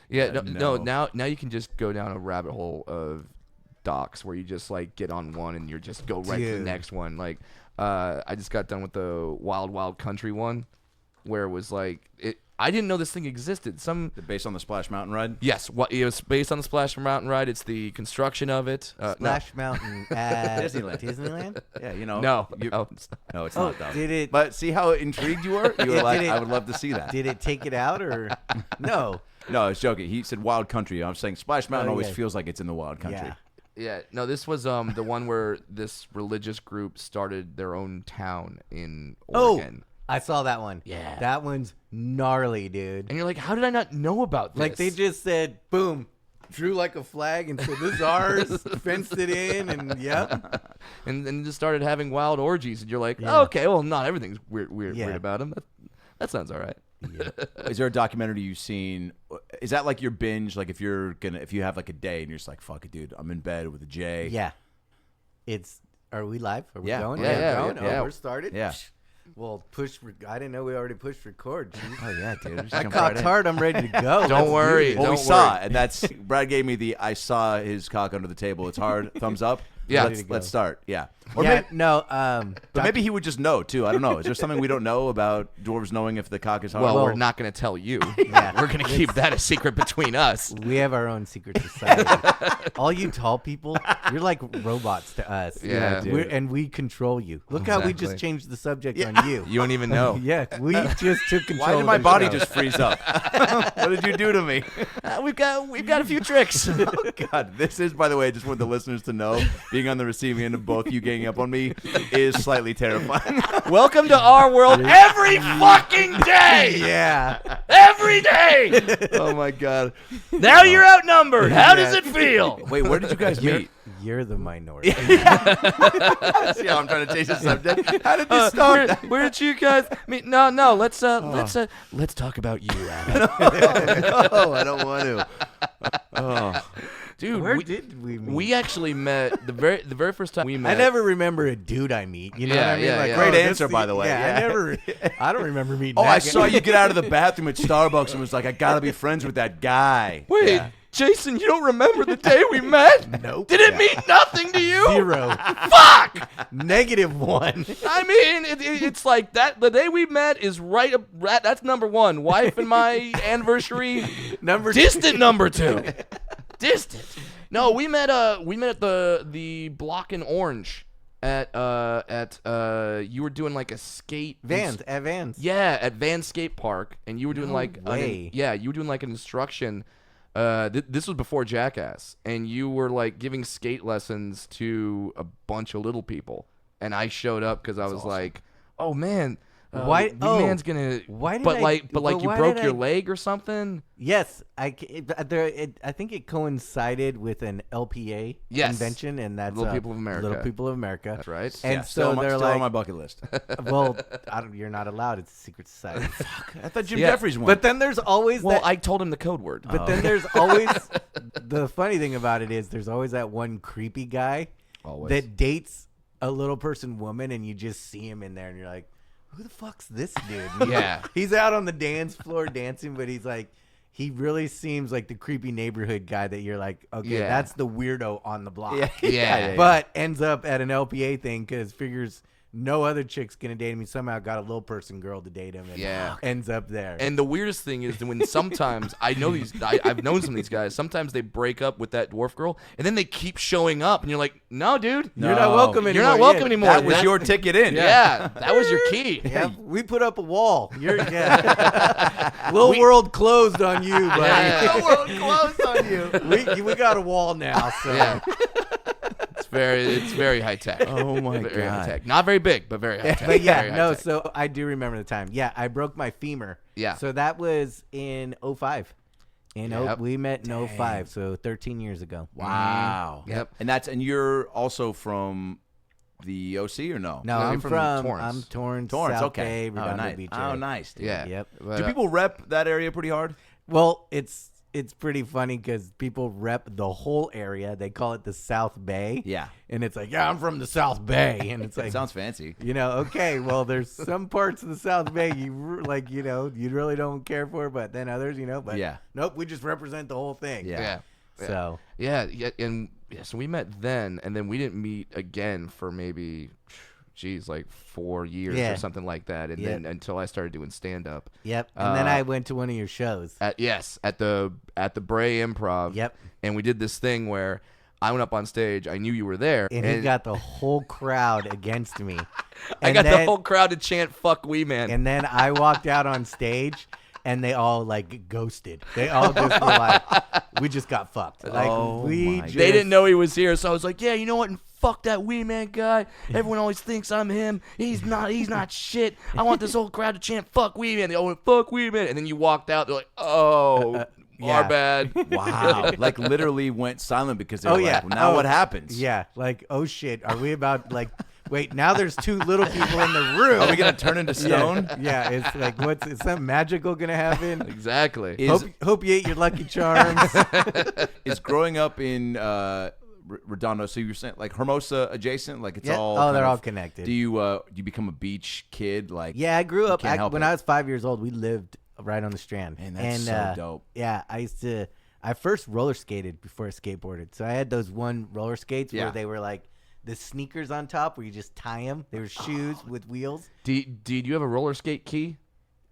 Yeah, no. Now you can just go down a rabbit hole of docs where you just like get on one and you just go right to the next one. Like, I just got done with the Wild Wild Country one, where it was like I didn't know this thing existed. Based on the Splash Mountain ride? Yes, it was based on the Splash Mountain ride. It's the construction of it. Splash Mountain at Disneyland. Yeah, you know. No, no, it's not though. Did it? But see how intrigued you were? You were like, I would love to see that. Did it take it out or no? No, I was joking. He said Wild Country. I'm saying Splash Mountain always feels like it's in the Wild Country. Yeah, no, this was the one where this religious group started their own town in Oregon. I saw that one. Yeah. That one's gnarly, dude. And you're like, how did I not know about this? Like, they just said, boom, drew like a flag and said, this is ours, fenced it in, and yep. And then just started having wild orgies. And you're like, oh, okay, well, not everything's weird about them. That sounds all right. Yeah. Is there a documentary you've seen? Is that like your binge? Like if you have like a day and you're just like, fuck it, dude, I'm in bed with a J. Yeah. Are we live? Are we going? Yeah. Oh, we're started? Yeah. Well, I didn't know we already pushed record. Geez. Oh, yeah, dude. I cocked hard. I'm ready to go. Don't worry. Well, we saw it, and that's Brad gave me I saw his cock under the table. It's hard. Thumbs up. Yeah. Let's start. Yeah. Or But maybe he would just know, too. I don't know. Is there something we don't know about dwarves knowing if the cock is hard? Well, we're not going to tell you. We're going to keep that a secret between us. We have our own secret society. All you tall people, you're like robots to us. Yeah, dude. And we control you. Look how we just changed the subject on you. You don't even know. Yeah, we just took control. Why did my body just freeze up? What did you do to me? We've got a few tricks. Oh, God. This is, by the way, just want the listeners to know, being on the receiving end of both you ganging up on me is slightly terrifying. Welcome to our world every fucking day. Yeah. Every day. Oh, my God. Now you're outnumbered. How does it feel? Wait, where did you guys meet? You're the minority. See how I'm trying to change the subject? How did this start? Where did you guys meet? No. Let's talk about you, Adam. No, I don't want to. Oh. Dude, where did we meet? We actually met the very first time we met. I never remember a dude I meet. You know what I mean? Like, great answer, by the way. Yeah, I don't remember meeting. I saw you get out of the bathroom at Starbucks and was like, I gotta be friends with that guy. Wait, Jason, you don't remember the day we met? Nope. Did it mean nothing to you? 0. Fuck. -1. I mean, it's like that. The day we met is right. That's number 1. Wife and my anniversary. Distant number 2. Distant. No, we met at the Block in Orange at you were doing like a skate at Vans. Yeah, at Vans Skate Park, and you were doing you were doing like an instruction. This was before Jackass, and you were like giving skate lessons to a bunch of little people, and I showed up because I was like, oh man. Man's gonna. Why did But you broke your leg or something? Yes, I think it coincided with an LPA convention, and that's Little People of America. Little People of America. That's right. And so they're still like, on my bucket list. Well, you're not allowed. It's a secret society. Fuck. I thought Jim Jeffries won. But then there's always I told him the code word. But then there's always the funny thing about it is there's always that one creepy guy that dates a little person woman, and you just see him in there, and you're like, who the fuck's this dude? Yeah. He's out on the dance floor dancing, but he's like, he really seems like the creepy neighborhood guy that you're like, okay, that's the weirdo on the block. Yeah. But ends up at an LPA thing because figures no other chick's going to date him. He somehow got a little person girl to date him and ends up there. And the weirdest thing is that when sometimes I've known some of these guys, sometimes they break up with that dwarf girl and then they keep showing up and you're like, no, dude. You're not welcome anymore. You're not welcome anymore. That was your ticket in. Yeah, that was your key. Yeah, we put up a wall. Little world closed on you, buddy. Little world closed on you. We got a wall now, so. Yeah. It's very high tech. Oh my very God. high tech. Not very big, but very high tech. But Very high tech. so I do remember the time. Yeah, I broke my femur. Yeah. So that was in 2005. We met in 2005, so 13 years ago. Wow. Yep. And you're also from the OC or no? No, No, I'm from from Torrance. South okay. Bay, Redondo nice. Beach. Oh, nice. Dude. Yeah. Yep. But, Do people rep that area pretty hard? Well, it's pretty funny because people rep the whole area. They call it the South Bay. Yeah. And it's like, yeah, I'm from the South Bay. And it's like, it sounds fancy. Okay, well, there's some parts of the South Bay you really don't care for, but then others, but nope, we just represent the whole thing. Yeah. So. Yeah, so we met then, and then we didn't meet again for maybe, like 4 years or something like that, and then until I started doing stand up. Yep. And then I went to one of your shows. At the Bray Improv. Yep. And we did this thing where I went up on stage. I knew you were there, and he got the whole crowd against me. I got the whole crowd to chant "Fuck Wee Man." And then I walked out on stage. And they all like ghosted. They all just were like, we just got fucked. Like they didn't know he was here, so I was like, yeah, you know what? And fuck that Wee Man guy. Everyone always thinks I'm him. He's not shit. I want this whole crowd to chant "Fuck Wee Man." They all went "Fuck Wee Man," and then you walked out. They're like, our bad. Wow. Like literally went silent because they were like, well, now what happens? Yeah. Like, oh shit. Are we about like? Wait, now there's 2 little people in the room. Are we going to turn into stone? Yeah, it's like, is something magical going to happen? Exactly. Hope you ate your Lucky Charms. Is growing up in Redondo, so you're saying like Hermosa adjacent? Like it's all... Oh, they're all connected. Do you become a beach kid? Like I grew up... when I was 5 years old, we lived right on the Strand. Man, that's so dope. Yeah, I first roller skated before I skateboarded. So I had those one roller skates where they were like... the sneakers on top where you just tie them. They were shoes with wheels. Do you have a roller skate key?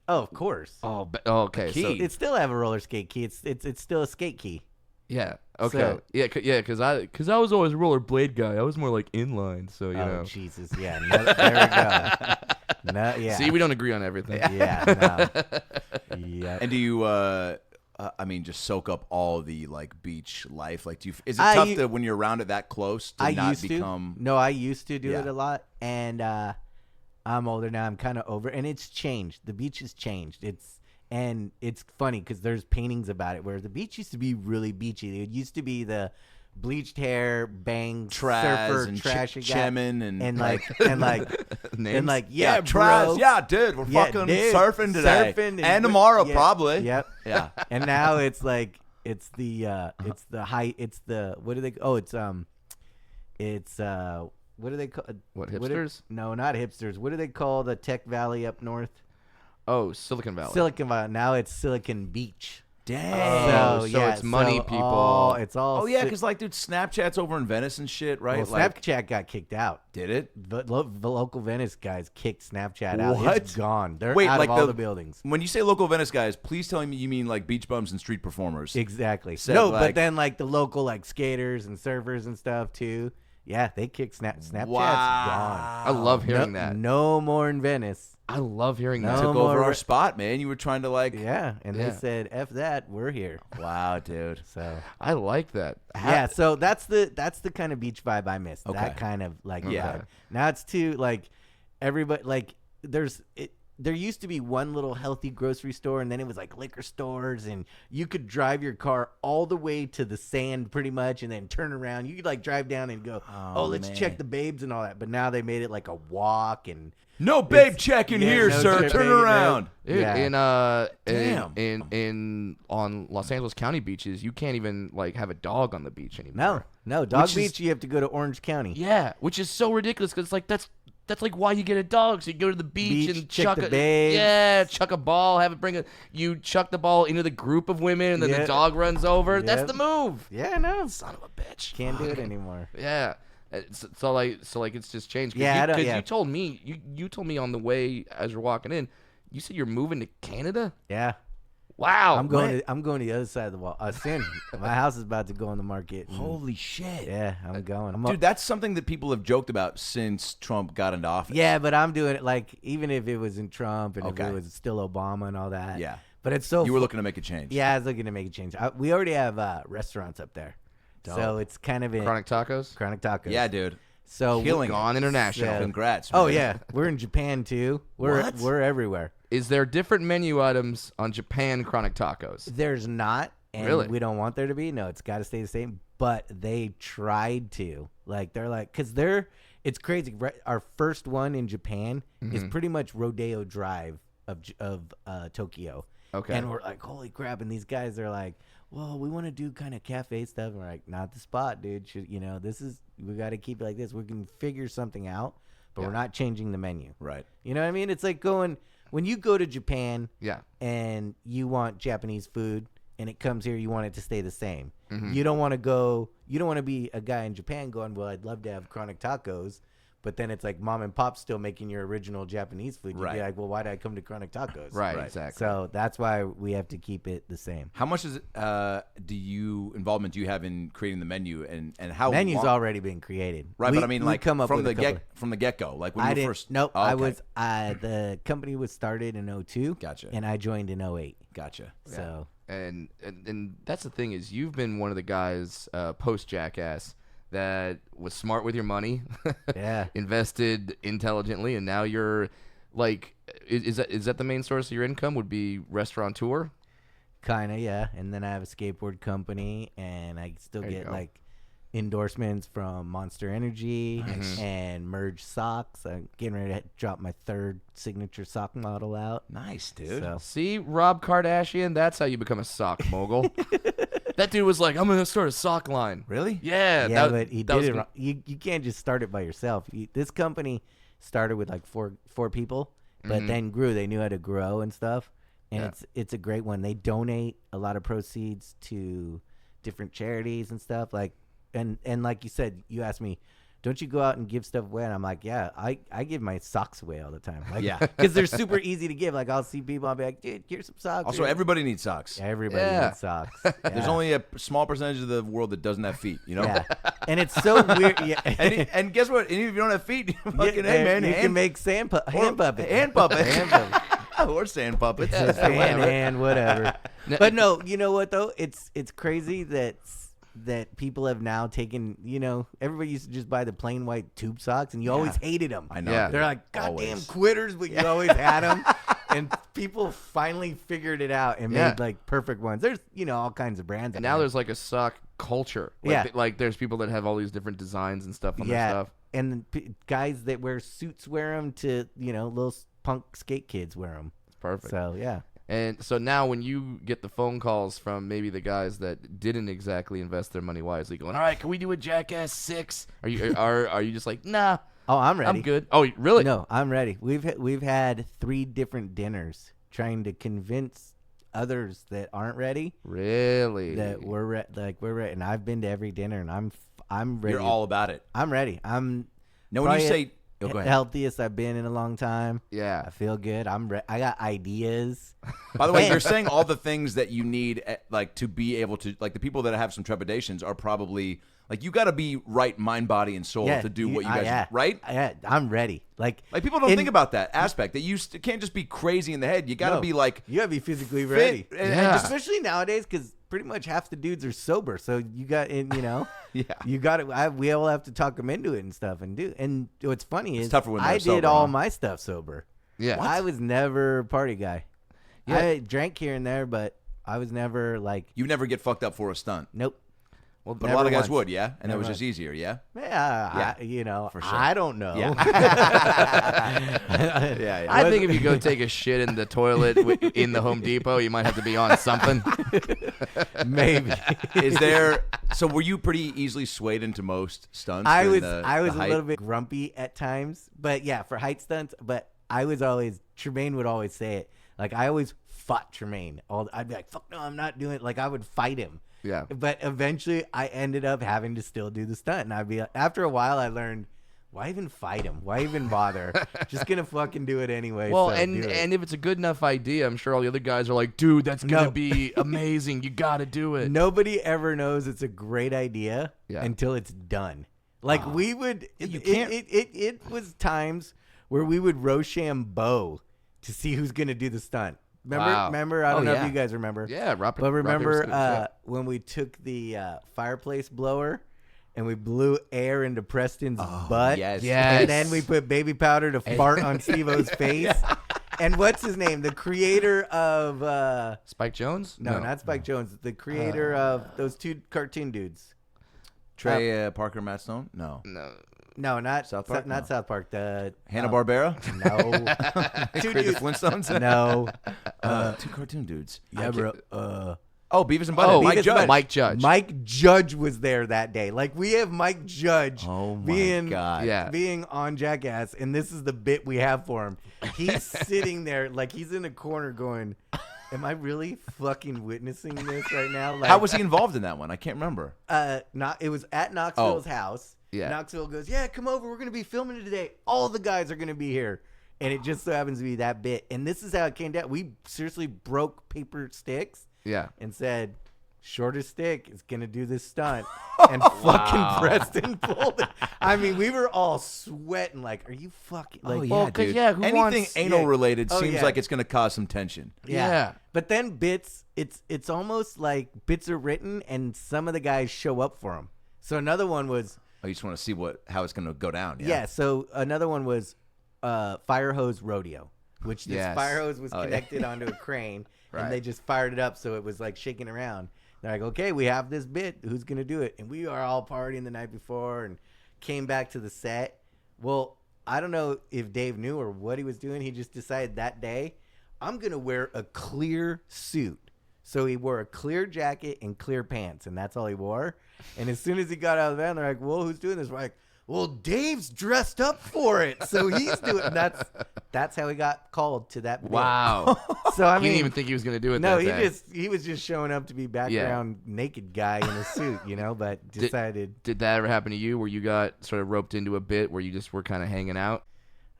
Oh, of course. Oh, okay. So it still have a roller skate key. It's still a skate key. Yeah. Okay. So, yeah. Because I was always a roller blade guy. I was more like inline. So you know. Jesus. Yeah. No, there we go. No. Yeah. See, we don't agree on everything. Yeah. No. Yeah. And do you? Just soak up all the like beach life. Like, is it tough to when you're around it that close to not become? No, I used to do it a lot, and I'm older now. I'm kind of over, and it's changed. The beach has changed. It's funny because there's paintings about it where the beach used to be really beachy. It used to be the bleached hair, bangs, surfer, and trashy guy, Chemin and like yeah, bro. Yeah, dude, we're fucking surfing today, and tomorrow probably. Yep. Yeah. And now it's like it's the what do they? Oh, it's what do they call? What, hipsters? No, not hipsters. What do they call the Tech Valley up north? Oh, Silicon Valley. Silicon Valley. Now it's Silicon Beach. Dang. So it's money people. It's all. Oh yeah, because like, dude, Snapchat's over in Venice and shit, right? Well, Snapchat got kicked out. Did it? The local Venice guys kicked Snapchat out. What? It's gone. They're out of all the buildings. When you say local Venice guys, please tell me you mean like beach bums and street performers. Exactly. But then like the local like skaters and surfers and stuff too. Yeah, they kicked Snapchat's gone. I love hearing that. No more in Venice. I love hearing that. Took over our spot, man. You were trying to like... They said, F that, we're here. Wow, dude. So I like that. So that's the kind of beach vibe I miss. Okay. That kind of like vibe. Now it's too like everybody like there used to be one little healthy grocery store, and then it was like liquor stores, and you could drive your car all the way to the sand pretty much and then turn around. You could like drive down and go, let's check the babes and all that. But now they made it like a walk and... No babe check in here, sir. Turn around. Dude, on Los Angeles County beaches, you can't even like have a dog on the beach anymore. No, dog beach. You have to go to Orange County. Yeah, which is so ridiculous because like that's like why you get a dog. So you go to the beach and chuck the babes. Chuck a ball, you chuck the ball into the group of women, and then the dog runs over. Yep. That's the move. Yeah, no, son of a bitch. Can't do it anymore. Yeah. So it's just changed. You told me you told me on the way as you're walking in, you said you're moving to Canada. Yeah. Wow. I'm going to the other side of the wall. My house is about to go on the market. Holy shit. Yeah, I'm going. Dude, that's something that people have joked about since Trump got into office. Yeah, but I'm doing it like even if it was in Trump and if it was still Obama and all that. Yeah. But it's so. You were looking to make a change. Yeah, I was looking to make a change. We already have restaurants up there. Dope. So it's kind of Chronic Tacos. Yeah, dude. So killing on international. Congrats. Man. Oh yeah, we're in Japan too. We're everywhere. Is there different menu items on Japan Chronic Tacos? There's not, and really? We don't want there to be. No, it's got to stay the same. But they tried to. It's crazy. Right? Our first one in Japan is pretty much Rodeo Drive of Tokyo. Okay. And we're like, holy crap. And these guys are like, well, we want to do kind of cafe stuff. And we're like, not the spot, dude. We got to keep it like this. We can figure something out, but we're not changing the menu. Right. You know what I mean? It's like when you go to Japan Yeah. and you want Japanese food and it comes here, you want it to stay the same. Mm-hmm. You don't want to be a guy in Japan going, well, I'd love to have chronic tacos. But then it's like mom and pop still making your original Japanese food. You'd be like, well, why did I come to Chronic Tacos? Right, exactly. So that's why we have to keep it the same. How much involvement do you have in creating the menu and how Menu's long? already been created. Right, but I mean, like come up from with the get go, like when you first. Nope. Oh, okay. The company was started in 2002. Gotcha. And I joined in 2008. Gotcha. So and that's the thing is you've been one of the guys post Jackass that was smart with your money, invested intelligently, and now you're like, is that the main source of your income? Would be restaurateur? Kinda, yeah. And then I have a skateboard company, and I still get like endorsements from Monster Energy and Merge Socks. I'm getting ready to drop my 3rd signature sock model out. Nice, dude. So. See, Rob Kardashian, that's how you become a sock mogul. That dude was like, I'm going to start a sock line. Really? Yeah. Yeah, but he did it wrong. You can't just start it by yourself. This company started with like four people, but then grew. They knew how to grow and stuff. And it's a great one. They donate a lot of proceeds to different charities and stuff. Like, and like you said, you asked me, don't you go out and give stuff away? And I'm like, yeah, I give my socks away all the time. Like, because they're super easy to give. Like, I'll see people, I'll be like, dude, here's some socks. Also, everybody needs socks. Everybody needs socks. Yeah. There's only a small percentage of the world that doesn't have feet, you know? Yeah. And it's so weird. Yeah. and guess what? Even if you don't have feet, fucking, hey, man, you can make hand puppets. Hand puppets. Or sand puppets. Hand, whatever. But no, you know what, though? It's crazy that people have now taken, everybody used to just buy the plain white tube socks, and you always hated them. I know. Yeah. They're like, goddamn quitters, but you always had them. And people finally figured it out and made, like, perfect ones. There's, all kinds of brands. And now there's, like, a sock culture. Like, like, there's people that have all these different designs and stuff on their stuff. And guys that wear suits wear them to, little punk skate kids wear them. It's perfect. So, yeah. And so now when you get the phone calls from maybe the guys that didn't exactly invest their money wisely going, all right, can we do a Jackass 6? Are you just like, nah. Oh, I'm ready. I'm good. Oh, really? No, I'm ready. We've had 3 different dinners trying to convince others that aren't ready. Really? That we're ready. And I've been to every dinner, and I'm ready. You're all about it. I'm ready. I'm No, when you say go ahead. Healthiest I've been in a long time. Yeah. I feel good. I got ideas. By the way, you're saying all the things that you need, like, to be able to, like, the people that have some trepidations are probably, like, you got to be right mind, body, and soul to do what you guys, right? Yeah, I'm ready. Like people don't think about that aspect, that you can't just be crazy in the head. You got to be, like, you got to be physically ready. And especially nowadays, because pretty much half the dudes are sober. So you got, you got it. We all have to talk them into it and stuff and do. And what's funny is I did all my stuff sober. Yeah. I was never a party guy. Yeah. I drank here and there, but I was never like. You never get fucked up for a stunt. Nope. Well, but a lot of guys would, yeah? And it was just easier, yeah? Yeah. For sure. I don't know. Yeah. I think if you go take a shit in the toilet in the Home Depot, you might have to be on something. Maybe. So were you pretty easily swayed into most stunts? I was a little bit grumpy at times, but yeah, for height stunts. But Tremaine would always say it. Like, I always fought Tremaine. I'd be like, fuck no, I'm not doing it. Like, I would fight him. Yeah. But eventually I ended up having to still do the stunt. And I'd be after a while I learned, why even fight him? Why even bother? Just gonna fucking do it anyway. Well, so and if it's a good enough idea, I'm sure all the other guys are like, dude, that's gonna be amazing. You gotta do it. Nobody ever knows it's a great idea until it's done. Like we would it was times where we would Rochambeau to see who's gonna do the stunt. Remember? I don't know if you guys remember. Yeah, but remember when we took the fireplace blower and we blew air into Preston's butt? Yes. And then we put baby powder to fart on Steve-O's face. And what's his name? The creator of... Spike Jonze? No, not Spike Jonze. The creator of those 2 cartoon dudes. Trey Parker, Matt Stone? No. No, not South Park. Not South Park. The Hanna-Barbera. No. Create the Flintstones. No. Two cartoon dudes. Yeah, bro. Oh, Beavis and Butthead. Mike Judge. Mike Judge. Mike Judge was there that day. Like, we have Mike Judge being on Jackass, and this is the bit we have for him. He's sitting there, like, he's in a corner going, am I really fucking witnessing this right now? Like, how was he involved in that one? I can't remember. It was at Knoxville's house. Yeah. Knoxville goes, yeah, come over. We're going to be filming it today. All the guys are going to be here. And it just so happens to be that bit. And this is how it came down. We seriously broke paper sticks. Yeah. And said, shortest stick is going to do this stunt. And fucking Preston pulled it. I mean, we were all sweating like, are you fucking... Like, dude. who anything wants... anal related seems like it's going to cause some tension. Yeah. But then bits, it's almost like bits are written and some of the guys show up for them. So another one was... Oh, you just want to see how it's going to go down. Yeah, so another one was Fire Hose Rodeo, which this fire hose was connected onto a crane. And they just fired it up so it was like shaking around. They're like, okay, we have this bit. Who's going to do it? And we are all partying the night before and came back to the set. Well, I don't know if Dave knew or what he was doing. He just decided that day, I'm going to wear a clear suit. So he wore a clear jacket and clear pants, and that's all he wore. And as soon as he got out of the van, they're like, well, who's doing this? We're like, well, Dave's dressed up for it, so he's doing. That's how he got called to that bit. Wow. So I mean, he didn't even think he was going to do it. No, that day. he was just showing up to be background naked guy in a suit, But decided. Did that ever happen to you, where you got sort of roped into a bit where you just were kind of hanging out?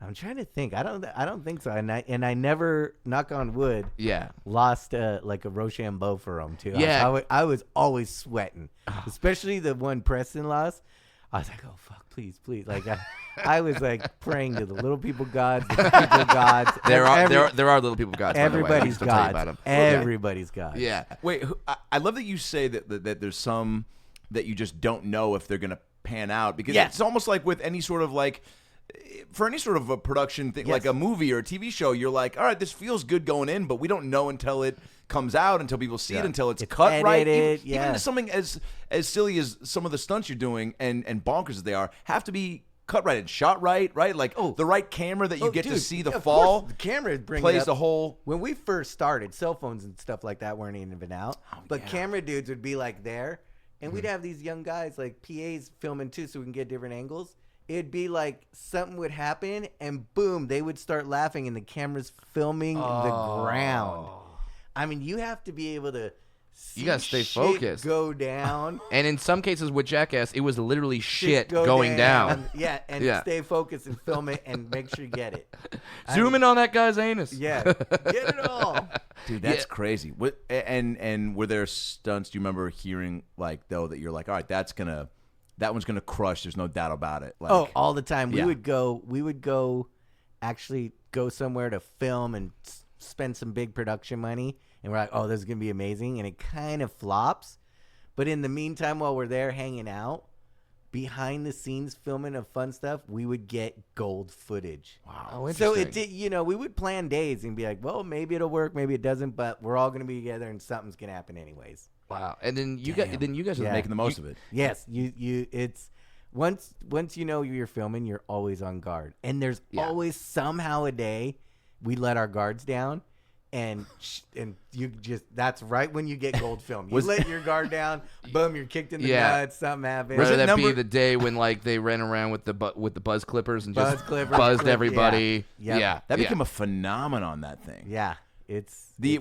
I'm trying to think. I don't think so. And I never, knock on wood. Yeah. Lost like a Rochambeau for him too. Yeah. I was always sweating, especially the one Preston lost. I was like, oh fuck, please. Like I was like praying to the little people gods, the people gods. There are little people gods. Everybody's gods. Everybody's gods. Yeah. Wait, I love that you say that there's some that you just don't know if they're gonna pan out, because it's almost like with any sort of like. For any sort of a production thing, like a movie or a TV show, you're like, all right, this feels good going in, but we don't know until it comes out, until people see it, until it's cut edited, right. Even something as silly as some of the stunts you're doing and bonkers as they are have to be cut right and shot right? Like the right camera that you get to see the fall. The camera plays the whole. When we first started, cell phones and stuff like that weren't even out, but camera dudes would be like there, and we'd have these young guys like PAs filming too, so we can get different angles. It'd be like something would happen, and boom, they would start laughing, and the camera's filming the ground. I mean, you have to be able to see you gotta stay focused. Go down. And in some cases with Jackass, it was literally shit going down. Yeah, and stay focused and film it and make sure you get it. Zoom in on that guy's anus. Yeah, get it all. Dude, that's crazy. And were there stunts, do you remember hearing, like, though, that you're like, all right, that one's gonna crush. There's no doubt about it. Like, all the time. We would go, actually go somewhere to film and spend some big production money, and we're like, oh, this is gonna be amazing, and it kind of flops. But in the meantime, while we're there hanging out, behind the scenes filming of fun stuff, we would get gold footage. Wow. Oh, so it did. We would plan days and be like, well, maybe it'll work, maybe it doesn't, but we're all gonna be together, and something's gonna happen anyways. Wow. And then you guys are making the most of it. Yes, it's once you're filming, you're always on guard. And there's always somehow a day we let our guards down, and you just, that's right when you get gold film. You let your guard down, boom, you're kicked in the nuts, something happens. Rather that be the day when like they ran around with the buzz clippers and just buzzed everybody. Yeah. That became a phenomenon, that thing. Yeah.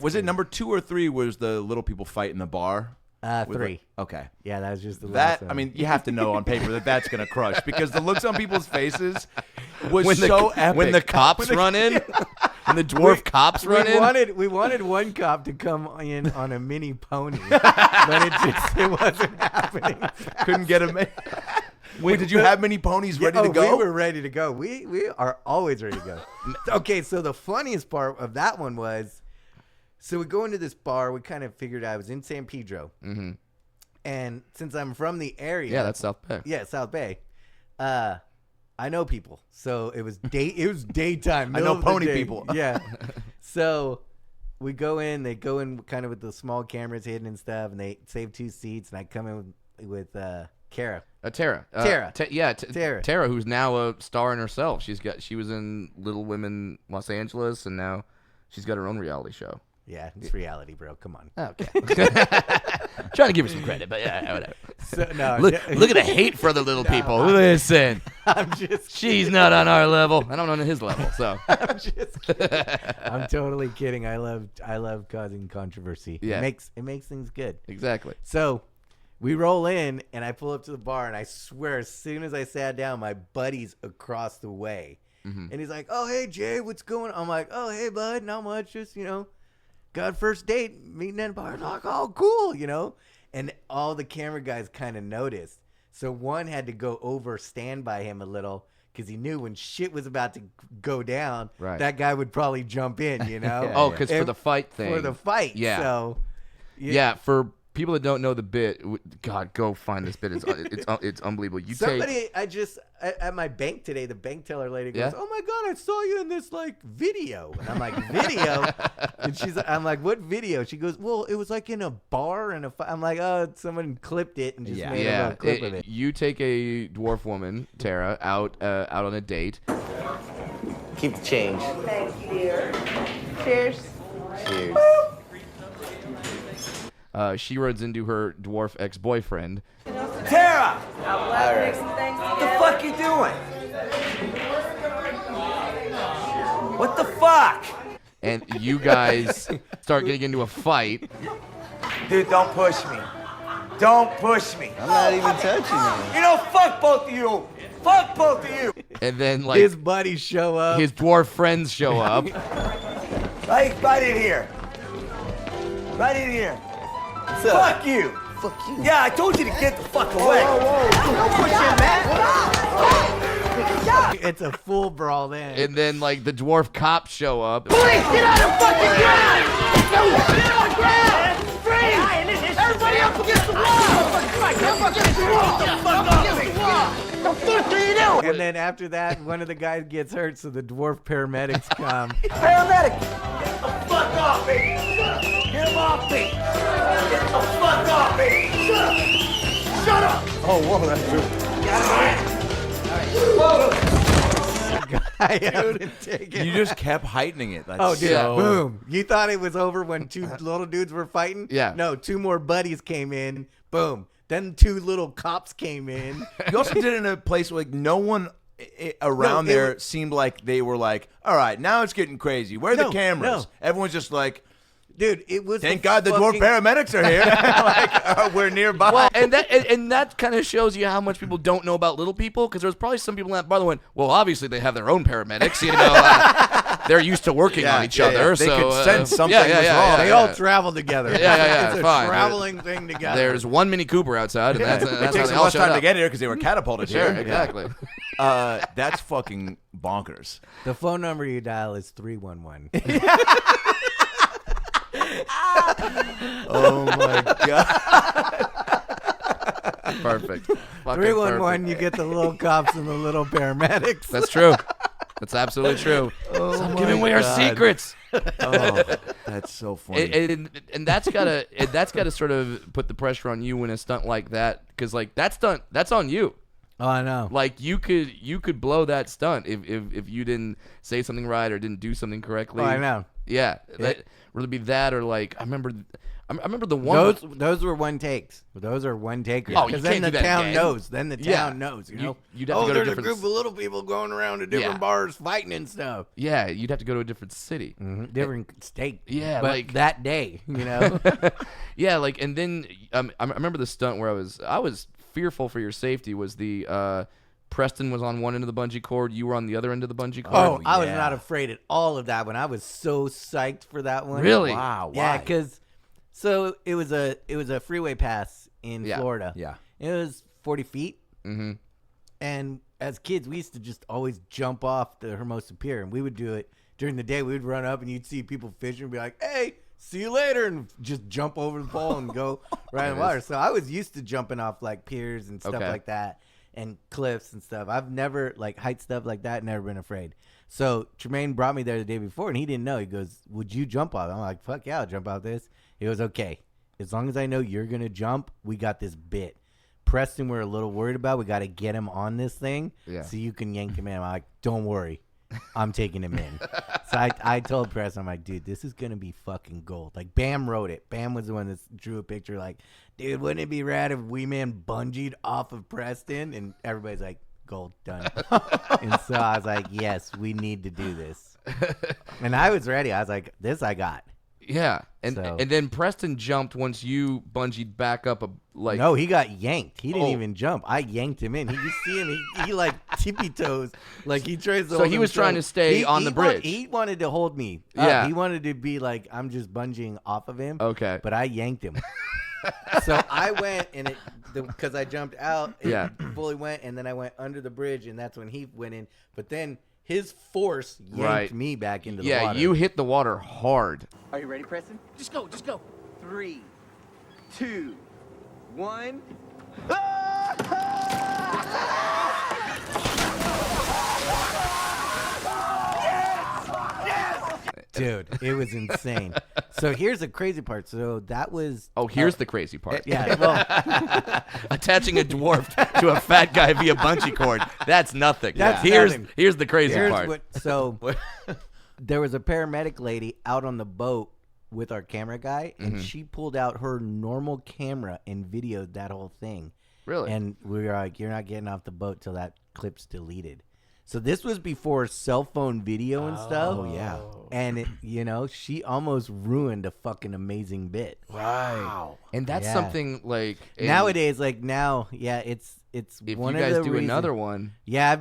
Was it number 2 or 3 was the little people fight in the bar? 3. Okay. Yeah, that was just the last one. I mean, you have to know on paper that's going to crush, because the looks on people's faces was so epic. When the cops run in, when the dwarf cops run in. We wanted one cop to come in on a mini pony, but it wasn't happening. Couldn't get him in. Wait, did you have many ponies ready to go? We were ready to go. We are always ready to go. Okay, so the funniest part of that one was, so we go into this bar. We kind of figured I was in San Pedro. Mm-hmm. And since I'm from the area. Yeah, that's South Bay. Yeah, South Bay. I know people. So it was daytime. I know pony people. Yeah. So we go in. They go in kind of with the small cameras hidden and stuff. And they save 2 seats. And I come in with Tara. Tara. Tara, who's now a star in herself. She was in Little Women Los Angeles, and now she's got her own reality show. Yeah, it's reality, bro. Come on. Okay. Trying to give her some credit, but yeah, whatever. So, no, look at the hate for the little people. Listen, she's not on our level. I don't know on his level, so I'm just kidding. I'm totally kidding. I love causing controversy. Yeah, it makes things good. Exactly. So we roll in, and I pull up to the bar, and I swear, as soon as I sat down, my buddy's across the way, and he's like, "Oh, hey Jay, what's going on?" I'm like, "Oh, hey bud, not much, just got first date, meeting at a bar." Like, "Oh, cool," And all the camera guys kind of noticed. So one had to go over, stand by him a little, because he knew when shit was about to go down, that guy would probably jump in, because for the fight thing. For the fight. Yeah. So, yeah, for people that don't know the bit, God, go find this bit. It's unbelievable. At my bank today, the bank teller lady goes, "Oh my God, I saw you in this video." And I'm like, "Video?" And I'm like, "What video?" She goes, "Well, it was in a bar and I'm like, "Oh, someone clipped it and just made a little clip of it." You take a dwarf woman, Tara, out on a date. Keep the change. Thank you, dear. Cheers. Cheers. She runs into her dwarf ex-boyfriend. Tara! Right. What the fuck you doing? What the fuck? And you guys start getting into a fight. Dude, don't push me. Don't push me. I'm not even touching you. Fuck both of you. Fuck both of you. And then, his buddies show up. His dwarf friends show up. Right in here. Right in here. Fuck you. Fuck you. Yeah, I told you to get the fuck away. Whoa. Don't push him, man. It's a full brawl then. And then, the dwarf cops show up. Police, get on the fucking ground! Get on the ground! Freeze! Everybody up against the wall! Up against the wall! The fuck are you doing? And then after that, one of the guys gets hurt, so the dwarf paramedics come. Paramedic! Get the fuck off me! Get him off me! Get the fuck off me! Shut up! Oh, whoa, that's true. You just kept heightening it. That's Oh, dude, so... boom. You thought it was over when two little dudes were fighting? Yeah. No, two more buddies came in. Boom. Then two little cops came in. You also did it in a place where no one around there seemed like they were like, all right, now it's getting crazy. Where are the cameras? Everyone's just like, dude, it was. Thank God the dwarf paramedics are here. We're nearby. Well, and that kind of shows you how much people don't know about little people, because there's probably some people in that bar that went, well, obviously they have their own paramedics. They're used to working on each other. They so, could sense something was wrong. They all travel together. Yeah, it's a fine. traveling thing together. There's one Mini Cooper outside, and that's it how takes they them all less showed time up. to get here because they were catapulted Sure, here. exactly. That's fucking bonkers. The phone number you dial is 311. Oh my God. Perfect. 311, you get the little cops and the little paramedics. That's true. That's absolutely true. Stop giving away our secrets. Oh, that's so funny. And that's gotta sort of put the pressure on you when a stunt like that, because that's on you. Oh, I know. You could blow that stunt if you didn't say something right or didn't do something correctly. Oh, I know. Yeah, that would be that, or I remember the one. Those were one takes. Those are one takers. Oh, you because then can't the do that town again. knows. Then the town knows. You know. You'd have to go to there's different. a group of little people going around to different bars fighting and stuff. Yeah, you'd have to go to a different city, different state. Yeah, but that day, Yeah, and then I remember the stunt where I was fearful for your safety. Was the Preston was on one end of the bungee cord, you were on the other end of the bungee cord. Oh, I was not afraid at all of that one. I was so psyched for that one. Really? Wow. Yeah, Why? because it was a freeway pass in Florida. Yeah. It was 40 feet. Mm-hmm. And as kids, we used to just always jump off the Hermosa Pier, and we would do it during the day. We would run up, and you'd see people fishing and be like, "Hey, see you later," and just jump over the pole and go right in the water. So I was used to jumping off piers and stuff like that, and cliffs and stuff. I've never height stuff like that. Never been afraid. So Tremaine brought me there the day before, and he didn't know. He goes, "Would you jump off?" I'm like, "Fuck yeah, I'll jump off this." He goes, "Okay, as long as I know you're gonna jump, we got this bit. Preston we're a little worried about. We got to get him on this thing so you can yank him in. I'm like, don't worry. I'm taking him in. So I told Preston, I'm like, dude, this is going to be fucking gold. Like, Bam wrote it. Bam was the one that drew a picture like, dude, wouldn't it be rad if Wee Man bungeed off of Preston? And everybody's like, gold, done. And so I was like, yes, we need to do this. And I was ready. I was like, this I got. Yeah, and then Preston jumped once you bungeed back up. No, he got yanked. He didn't even jump. I yanked him in. You see him? He like tippy toes, like he tries to. So he was trying to stay on the bridge. He wanted to hold me. Yeah, he wanted to be like I'm just bungeeing off of him. Okay, but I yanked him. So I went and because I jumped out. It fully went, and then I went under the bridge, and that's when he went in. But then his force yanked me back into the water. Yeah, you hit the water hard. Are you ready, Preston? Just go, just go. 3, 2, 1. Dude, it was insane. So here's the crazy part. So that was... Oh, here's the crazy part. Yeah, well... Attaching a dwarf to a fat guy via bungee cord. That's nothing. Here's the crazy part. There was a paramedic lady out on the boat with our camera guy, and she pulled out her normal camera and videoed that whole thing. Really? And we were like, you're not getting off the boat till that clip's deleted. So this was before cell phone video and stuff. Oh, yeah. And, she almost ruined a fucking amazing bit. Wow. And that's something like... Nowadays, it's if one you of guys the do reasons, another one... Yeah,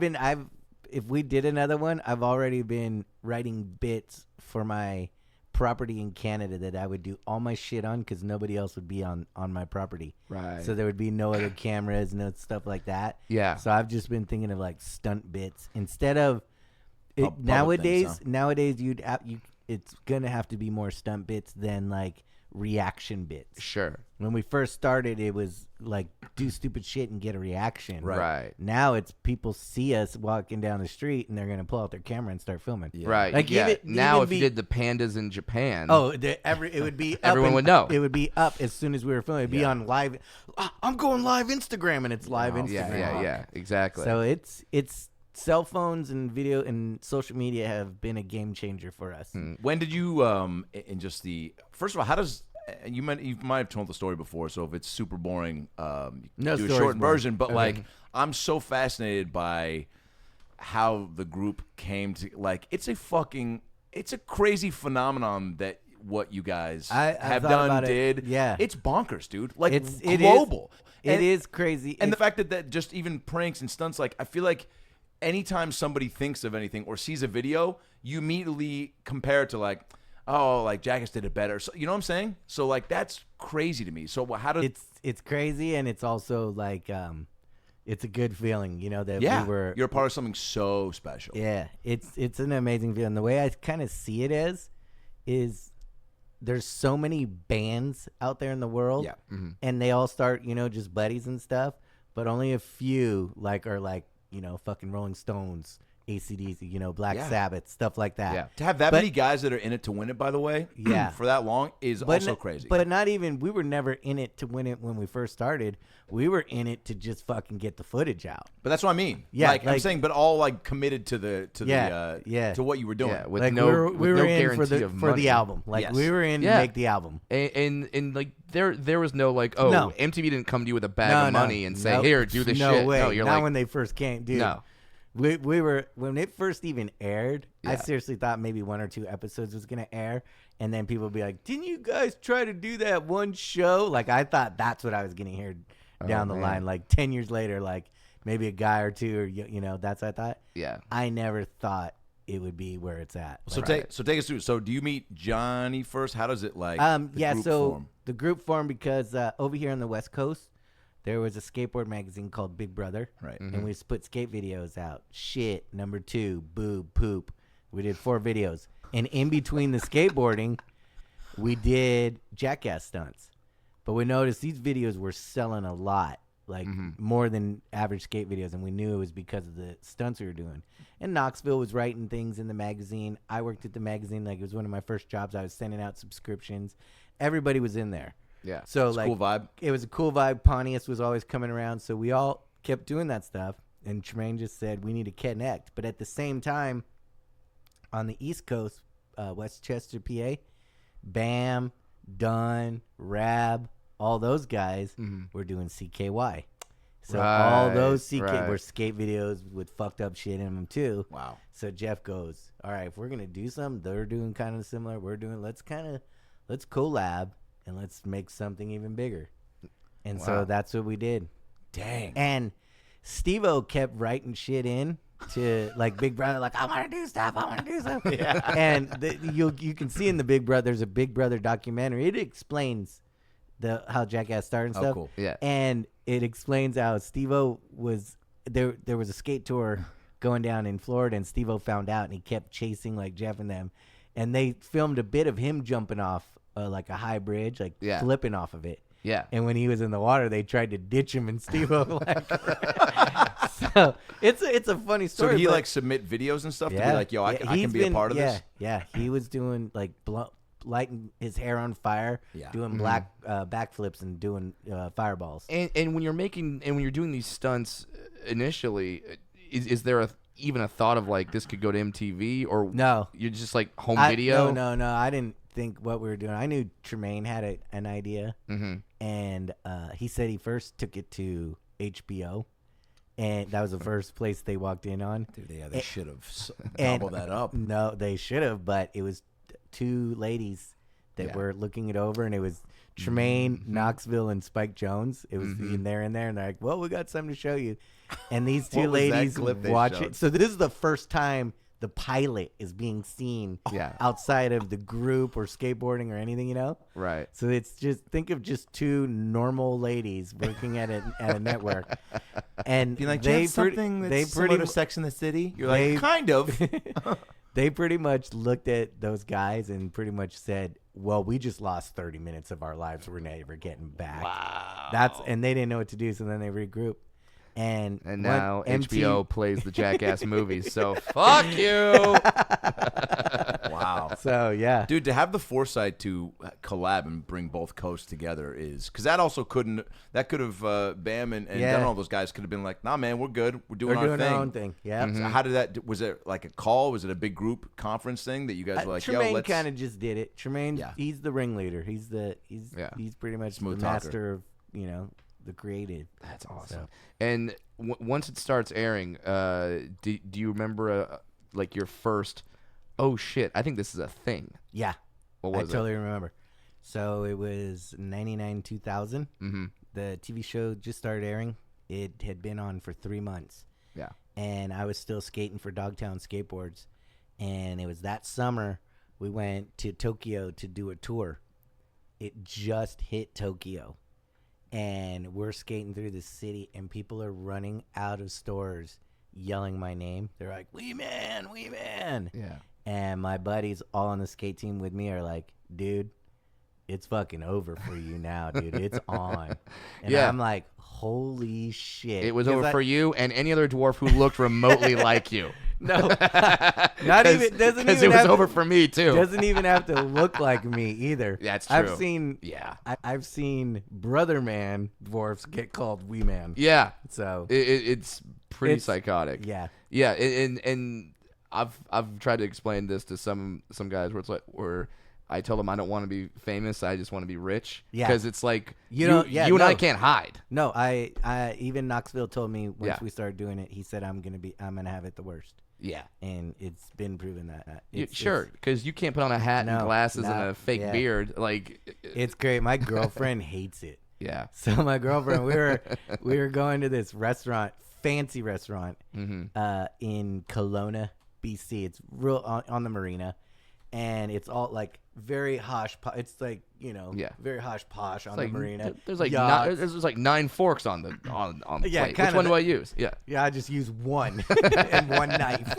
if we did another one, I've already been writing bits for my property in Canada that I would do all my shit on because nobody else would be on my property. Right. So there would be no other cameras, no stuff like that. Yeah. So I've just been thinking of like stunt bits instead of nowadays. Nowadays, it's gonna have to be more stunt bits than like reaction bits. Sure. When we first started, it was like do stupid shit and get a reaction. Right. Now it's people see us walking down the street and they're gonna pull out their camera and start filming. Yeah. Right. Like now, if you did the pandas in Japan, it would be up everyone would know. It would be up as soon as we were filming. It'd be on live. I'm going live Instagram, and it's live Instagram. Yeah, exactly. So it's cell phones and video and social media have been a game changer for us. When did you in just the first of all, how does you might have told the story before, so if it's super boring, no, do a short version. But like, I'm so fascinated by how the group came to it's a crazy phenomenon that what you guys have done did. Yeah, it's bonkers, dude. Like it's global. It is crazy, and the fact that just even pranks and stunts, like I feel like anytime somebody thinks of anything or sees a video, you immediately compare it to like, oh, like Jackass did it better. So you know what I'm saying? So like that's crazy to me. So how does it's crazy, and it's also like it's a good feeling, that we were. You're a part of something so special. Yeah, it's an amazing feeling. The way I kind of see it is there's so many bands out there in the world, and they all start just buddies and stuff, but only a few are fucking Rolling Stones, AC/DC, Black Sabbath, stuff like that. Yeah. To have that many guys that are in it to win it, by the way, for that long is also crazy. But not even, we were never in it to win it when we first started. We were in it to just fucking get the footage out. But that's what I mean. Yeah, I'm saying, but all like committed to what you were doing. Yeah, with we were in for the album. Like we were in to make the album. And like there was no like, MTV didn't come to you with a bag of money and say, here, do this shit. No way. No, you're not like, when they first came, dude. No. We were when it first even aired. I seriously thought maybe 1 or 2 episodes was gonna air, and then people would be like, "Didn't you guys try to do that one show?" Like I thought that's what I was gonna hear down the line. Like 10 years later, like maybe a guy or two, or that's what I thought. Yeah, I never thought it would be where it's at. So take us through. So do you meet Johnny first? How does it like? Form? The group formed because over here on the West Coast, there was a skateboard magazine called Big Brother, right? And we put skate videos out. Shit, number 2, boob, poop. We did 4 videos, and in between the skateboarding, we did Jackass stunts. But we noticed these videos were selling a lot, like more than average skate videos, and we knew it was because of the stunts we were doing. And Knoxville was writing things in the magazine. I worked at the magazine, like it was one of my first jobs. I was sending out subscriptions. Everybody was in there. Yeah. So it's like, cool vibe. It was a cool vibe. Pontius was always coming around, so we all kept doing that stuff. And Tremaine just said we need to connect. But at the same time, on the East Coast, Westchester, PA, Bam, Dunn, Rab, all those guys were doing CKY. So all those CK were skate videos with fucked up shit in them too. Wow. So Jeff goes, all right, if we're gonna do something, they're doing kind of similar. We're doing let's collab and let's make something even bigger. And so that's what we did. Dang. And Steve-O kept writing shit in to like Big Brother, like I want to do stuff. Yeah. And you can see in the Big Brother, there's a Big Brother documentary. It explains how Jackass started and stuff. Cool. Yeah. And it explains how Steve-O was there. There was a skate tour going down in Florida, and Steve-O found out, and he kept chasing like Jeff and them. And they filmed a bit of him jumping off like a high bridge, like flipping off of it. Yeah. And when he was in the water, they tried to ditch him, and Steve-O like. So it's a funny story. So did he like submit videos and stuff to be like, yo, I can be a part of this? Yeah, he was doing like lighting his hair on fire, doing black backflips and doing fireballs. And when you're doing these stunts initially, is there even a thought of like this could go to MTV or no? You're just like home video. No. I didn't think what we were doing. I knew Tremaine had an idea, and he said he first took it to HBO. And that was the first place they walked in on. Dude, they should have gobbled that up. No, they should have, but it was two ladies that were looking it over, and it was Tremaine, Knoxville, and Spike Jones. It was in there, and they're like, well, we got something to show you. And these two ladies watch it. So this is the first time the pilot is being seen outside of the group or skateboarding or anything, you know? Right. So it's just, think of just two normal ladies working at a network. And you're like, they something that's similar to Sex in the City? You're like, kind of. They pretty much looked at those guys and pretty much said, well, we just lost 30 minutes of our lives. We're never getting back. Wow. And they didn't know what to do, so then they regrouped. And now HBO plays the Jackass movies, so fuck you. Wow. So, yeah. Dude, to have the foresight to collab and bring both coasts together is... Because that also couldn't... That could have... Bam and Dunn, all those guys could have been like, nah, man, we're good. We're doing our own thing. Yeah. So how did that... Was it like a call? Was it a big group conference thing that you guys were like, Tremaine yo, let's... kind of just did it. Tremaine, he's the ringleader. He's pretty much Smooth the master of, the creative. That's awesome. So. And once it starts airing, do you remember like your first? Oh shit! I think this is a thing. Yeah, what was I totally remember. So it was 99, 2000. The TV show just started airing. It had been on for 3 months. Yeah, and I was still skating for Dogtown Skateboards, and it was that summer we went to Tokyo to do a tour. It just hit Tokyo. And we're skating through the city, and people are running out of stores yelling my name. They're like, Wee Man, Wee Man. Yeah. And my buddies all on the skate team with me are like, dude, it's fucking over for you now, dude. It's on. And I'm like, holy shit. It was over for you and any other dwarf who looked remotely like you. No, not even. Doesn't even. Because it was over for me too. Doesn't even have to look like me either. That's true. I've seen Brother Man dwarfs get called Wee Man. Yeah. So it's pretty psychotic. Yeah. Yeah, and I've tried to explain this to some guys where it's like where I tell them I don't want to be famous. I just want to be rich. Yeah. Because it's like you and I can't hide. No, I even Knoxville told me once we started doing it. He said I'm gonna have it the worst. Yeah, and it's been proven that. Sure, because you can't put on a hat and glasses and a fake beard. Like it's great. My girlfriend hates it. Yeah. So my girlfriend, we were going to this restaurant, fancy restaurant, in Kelowna, BC. It's real on the marina, and it's all like very hush. It's like very hush posh on the marina. There's like there's like 9 forks on the plate. Which one do I use? Yeah, I just use one and one knife.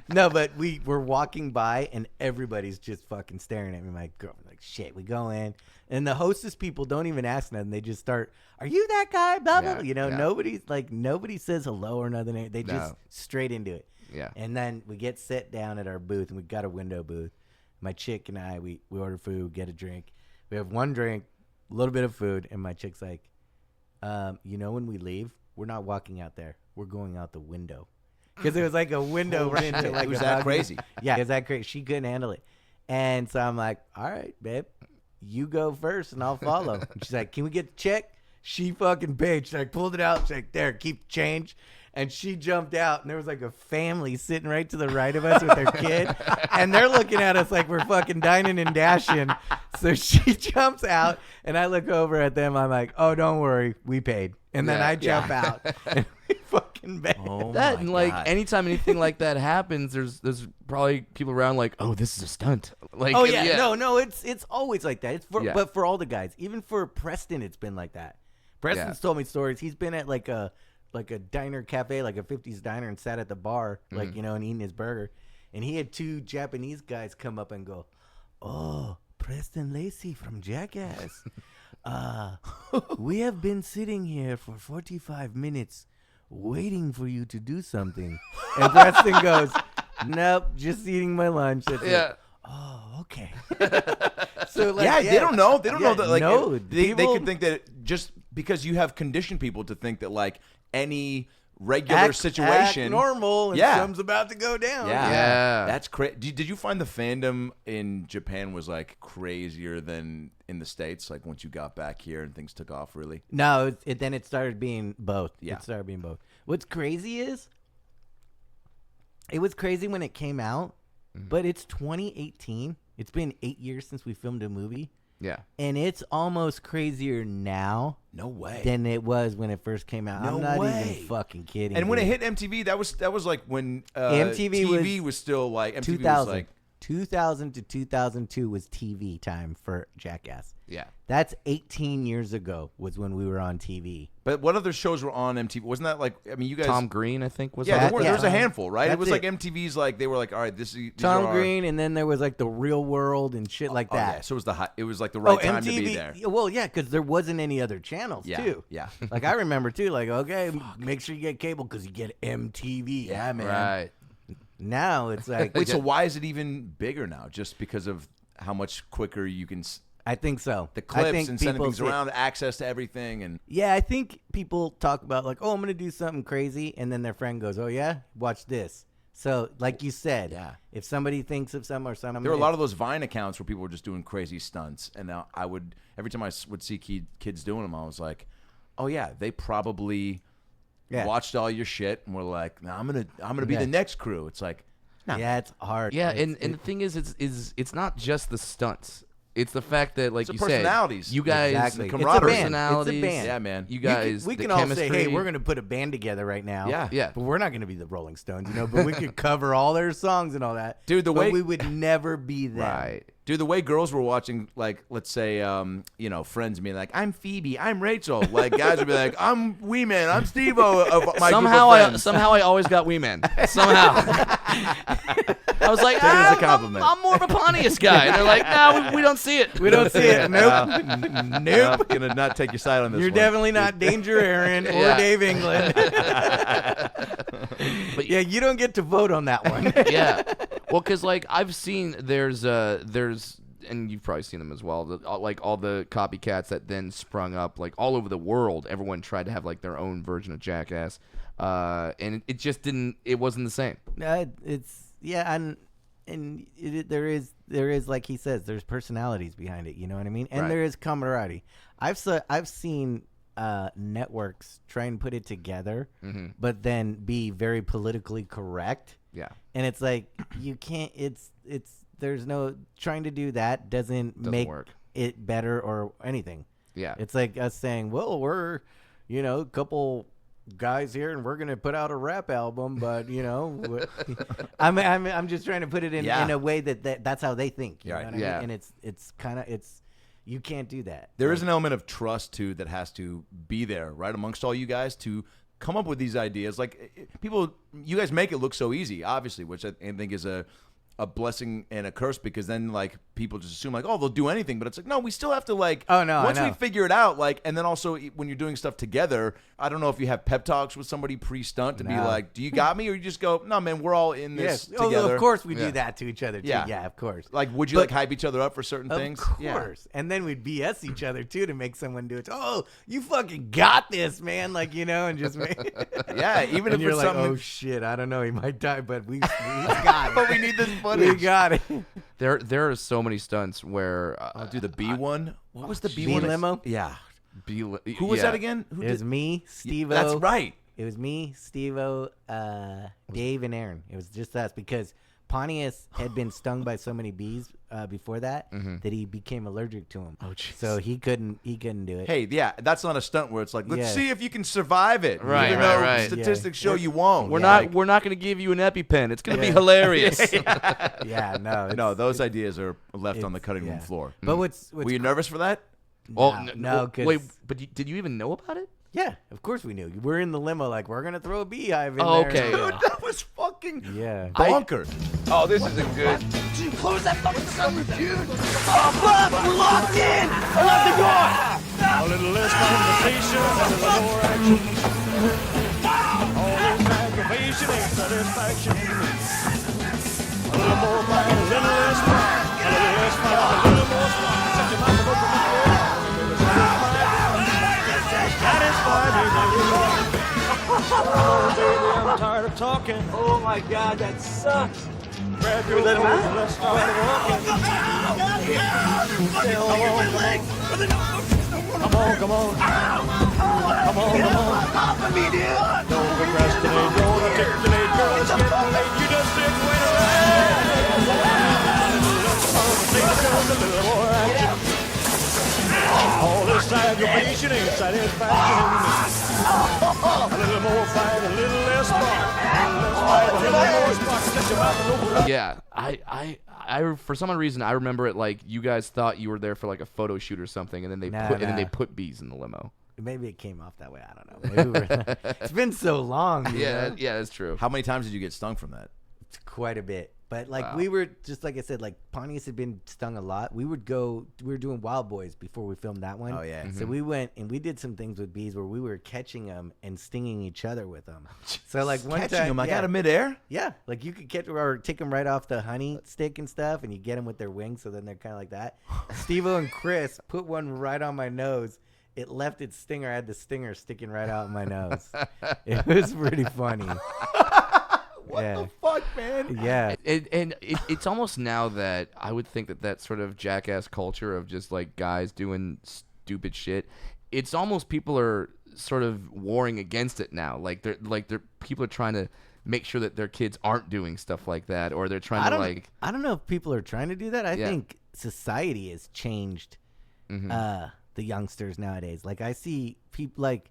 No, but we were walking by and everybody's just fucking staring at me. My girlfriend like, shit. We go in and the hostess people don't even ask nothing. They just start, are you that guy? Blah blah. Nobody says hello or nothing. They just straight into it. Yeah. And then we get set down at our booth and we got a window booth. My chick and I, we order food, get a drink. We have one drink, little bit of food, and my chick's like, when we leave, we're not walking out there. We're going out the window. Because it was like a window right into like it was that crazy. Yeah, it was that crazy. She couldn't handle it. And so I'm like, all right, babe, you go first and I'll follow. And she's like, can we get the check? She fucking paid. She like pulled it out. She's like, there, keep change. And she jumped out, and there was like a family sitting right to the right of us with their kid. And they're looking at us like we're fucking dining and dashing. So she jumps out, and I look over at them. I'm like, oh, don't worry. We paid. And then I jump out. And we fucking paid. Oh That my and like God. anytime anything like that happens, there's probably people around like, oh, this is a stunt. Like, Oh, yeah. No, it's always like that. It's for, Yeah. But for all the guys. Even for Preston, it's been like that. Preston's told me stories. He's been at like a diner cafe, like a 50s diner, and sat at the bar, like, and eating his burger. And he had 2 Japanese guys come up and go, oh, Preston Lacey from Jackass. We have been sitting here for 45 minutes waiting for you to do something. And Preston goes, nope, just eating my lunch. That's it. Oh, okay. So like, they don't know. They don't know that. Like, no, they could think that just because you have conditioned people to think that like any regular situation, act normal, and something's about to go down. Yeah. That's crazy. Did you find the fandom in Japan was like crazier than in the States? Like once you got back here and things took off, really? No, then it started being both. Yeah. It started being both. What's crazy is, it was crazy when it came out, but it's 2018. It's been 8 years since we filmed a movie. Yeah. And it's almost crazier now. No way. Than it was when it first came out. No I'm not way. even fucking kidding. And when it dude. hit MTV, that was like when MTV TV was still like MTV 2000. was like 2000 to 2002 was TV time for Jackass. Yeah. That's 18 years ago was when we were on TV. But what other shows were on MTV? Wasn't that like, I mean, you guys... Tom Green, I think, was Yeah, on there was a handful, right? It That's was it. like MTV's like, they were like, all right, these Tom are our- Green, and then there was like The Real World and shit like Oh, that. yeah. So it was like the right time MTV, to be there. Well, yeah, because there wasn't any other channels, Yeah, too. yeah. Like, I remember, too, like, okay, make sure you get cable because you get MTV. Yeah, man. Right. Now it's like... Wait, so why is it even bigger now? Just because of how much quicker you can... I think so. The I clips think and sending people things see- around, access to everything, and... Yeah, I think people talk about like, oh, I'm going to do something crazy, and then their friend goes, oh, yeah? Watch this. So, like you said, Yeah. if somebody thinks of something or something... There were a lot of those Vine accounts where people were just doing crazy stunts, and now every time I would see kids doing them, I was like, oh yeah, they probably watched all your shit and were like, no, I'm gonna be the next crew. It's like, no. Yeah, it's hard. Yeah, and the thing is, it's not just the stunts. It's the fact that, like It's you the said, personalities. you guys, Exactly. the It's a band. personalities, It's a band. Yeah, man. You guys, we the can all chemistry. say, hey, we're going to put a band together right now. Yeah. Yeah. But we're not going to be the Rolling Stones, but we could cover all their songs and all that. Dude, the but way- we would never be them. Right. Dude, the way girls were watching, like, let's say, friends being like, I'm Phoebe, I'm Rachel. Like, guys would be like, I'm Wee Man, I'm Steve-O of my group of friends. Somehow I always got Wee Man. Somehow. I was like, Take it as a compliment. I'm more of a Pontius guy. And they're like, no, we don't see it. We don't see it. Nope. Nope. I'm gonna not take your side on this You're one. definitely not Danger Aaron or Yeah. Dave England. But yeah, you don't get to vote on that one. yeah. Well, because like I've seen there's and you've probably seen them as well. Like all the copycats that then sprung up like all over the world. Everyone tried to have like their own version of Jackass, and it just didn't. It wasn't the same. There is like he says, there's personalities behind it. You know what I mean? And Right. there is camaraderie. I've seen networks try and put it together, but then be very politically correct. Yeah. And it's like you can't. There's no trying to do that doesn't make work. it better or anything. Yeah. It's like us saying, well, we're a couple guys here and we're gonna put out a rap album, but I'm just trying to put it in a way that's how they think. You know what I mean? And it's kind of you can't do that. There is an element of trust too that has to be there, right, amongst all you guys to come up with these ideas. Like people, you guys make it look so easy, obviously, which I think is a a blessing and a curse because then like people just assume like, oh, they'll do anything, but it's like, no, we still have to like, once we figure it out, like, and then also when you're doing stuff together, I don't know if you have pep talks with somebody pre-stunt to be like, do you got me? Or you just go, no, man, we're all in this together. Oh, of course we do that to each other too. Yeah, of course. Like, would you like hype each other up for certain things? Of course. And then we'd BS each other too to make someone do it. Oh, you fucking got this, man. Like, you know, and just make even if you're it's like, something. oh shit, I don't know, he might die, but we got it. But we need this footage. We got it. There are so many stunts where I'll do the B one. What was the B B one? limo? Yeah. Who Who was that again? Who It was me, Steve-O. That's right. It was me, Steve-O, Dave, and Aaron. It was just us because Pontius had been stung by so many bees before that that he became allergic to them. Oh, jeez. So he couldn't do it. Hey, yeah, that's not a stunt where it's like, let's see if you can survive it. Right, even right. Statistics show you won't. We're not going to give you an EpiPen. It's going to be hilarious. No, those ideas are left on the cutting room floor. But what's were you nervous for that? Well, no. Wait, but did you even know about it? Yeah, of course we knew. We're in the limo, like we're gonna throw a beehive in there. Okay. Dude, that was fucking bonkers. Oh, this isn't good. Did you close that fucking sucker, dude? Oh, fuck! We're locked in! Unlock the door! A little less conversation, a little more action. All this aggravation ain't satisfaction. A little more fight, a little less fight. A little less fight, a little more fight. Shut your mouth and open the door. Satisfy me, baby. Oh, baby, I'm tired of talking. Oh my God, that sucks. Grab your let him clothes, out? let's start walking. Come on. Come on. Off of me, dude! Don't procrastinate, don't articulate, girl, it's getting late. You just sit and wait around. A little more action. All this aggravation ain't satisfaction. A little more fight, a little less spark. A little more spark. Shut your mouth and open. Yeah, I for some reason I remember it like you guys thought you were there for like a photo shoot or something, and then they put bees in the limo. Maybe it came off that way. I don't know. It's been so long. Yeah, that's true. How many times did you get stung from that? It's quite a bit. But like we were just like I said, like Pontius had been stung a lot. We were doing Wild Boys before we filmed that one. Oh yeah. So we went and we did some things with bees where we were catching them and stinging each other with them. So like one Catching time, them, I got them midair. Yeah, like you could catch or take them right off the honey stick and stuff, and you get them with their wings, so then they're kind of like that. Steve-O and Chris put one right on my nose. It left its stinger. I had the stinger sticking right out of my nose. It was pretty funny. What the fuck, man? Yeah. It's almost now that I would think that sort of jackass culture of just like guys doing stupid shit. It's almost people are sort of warring against it now. Like they're people are trying to make sure that their kids aren't doing stuff like that, or they're trying to like. I don't know if people are trying to do that. I think society has changed the youngsters nowadays. Like I see people like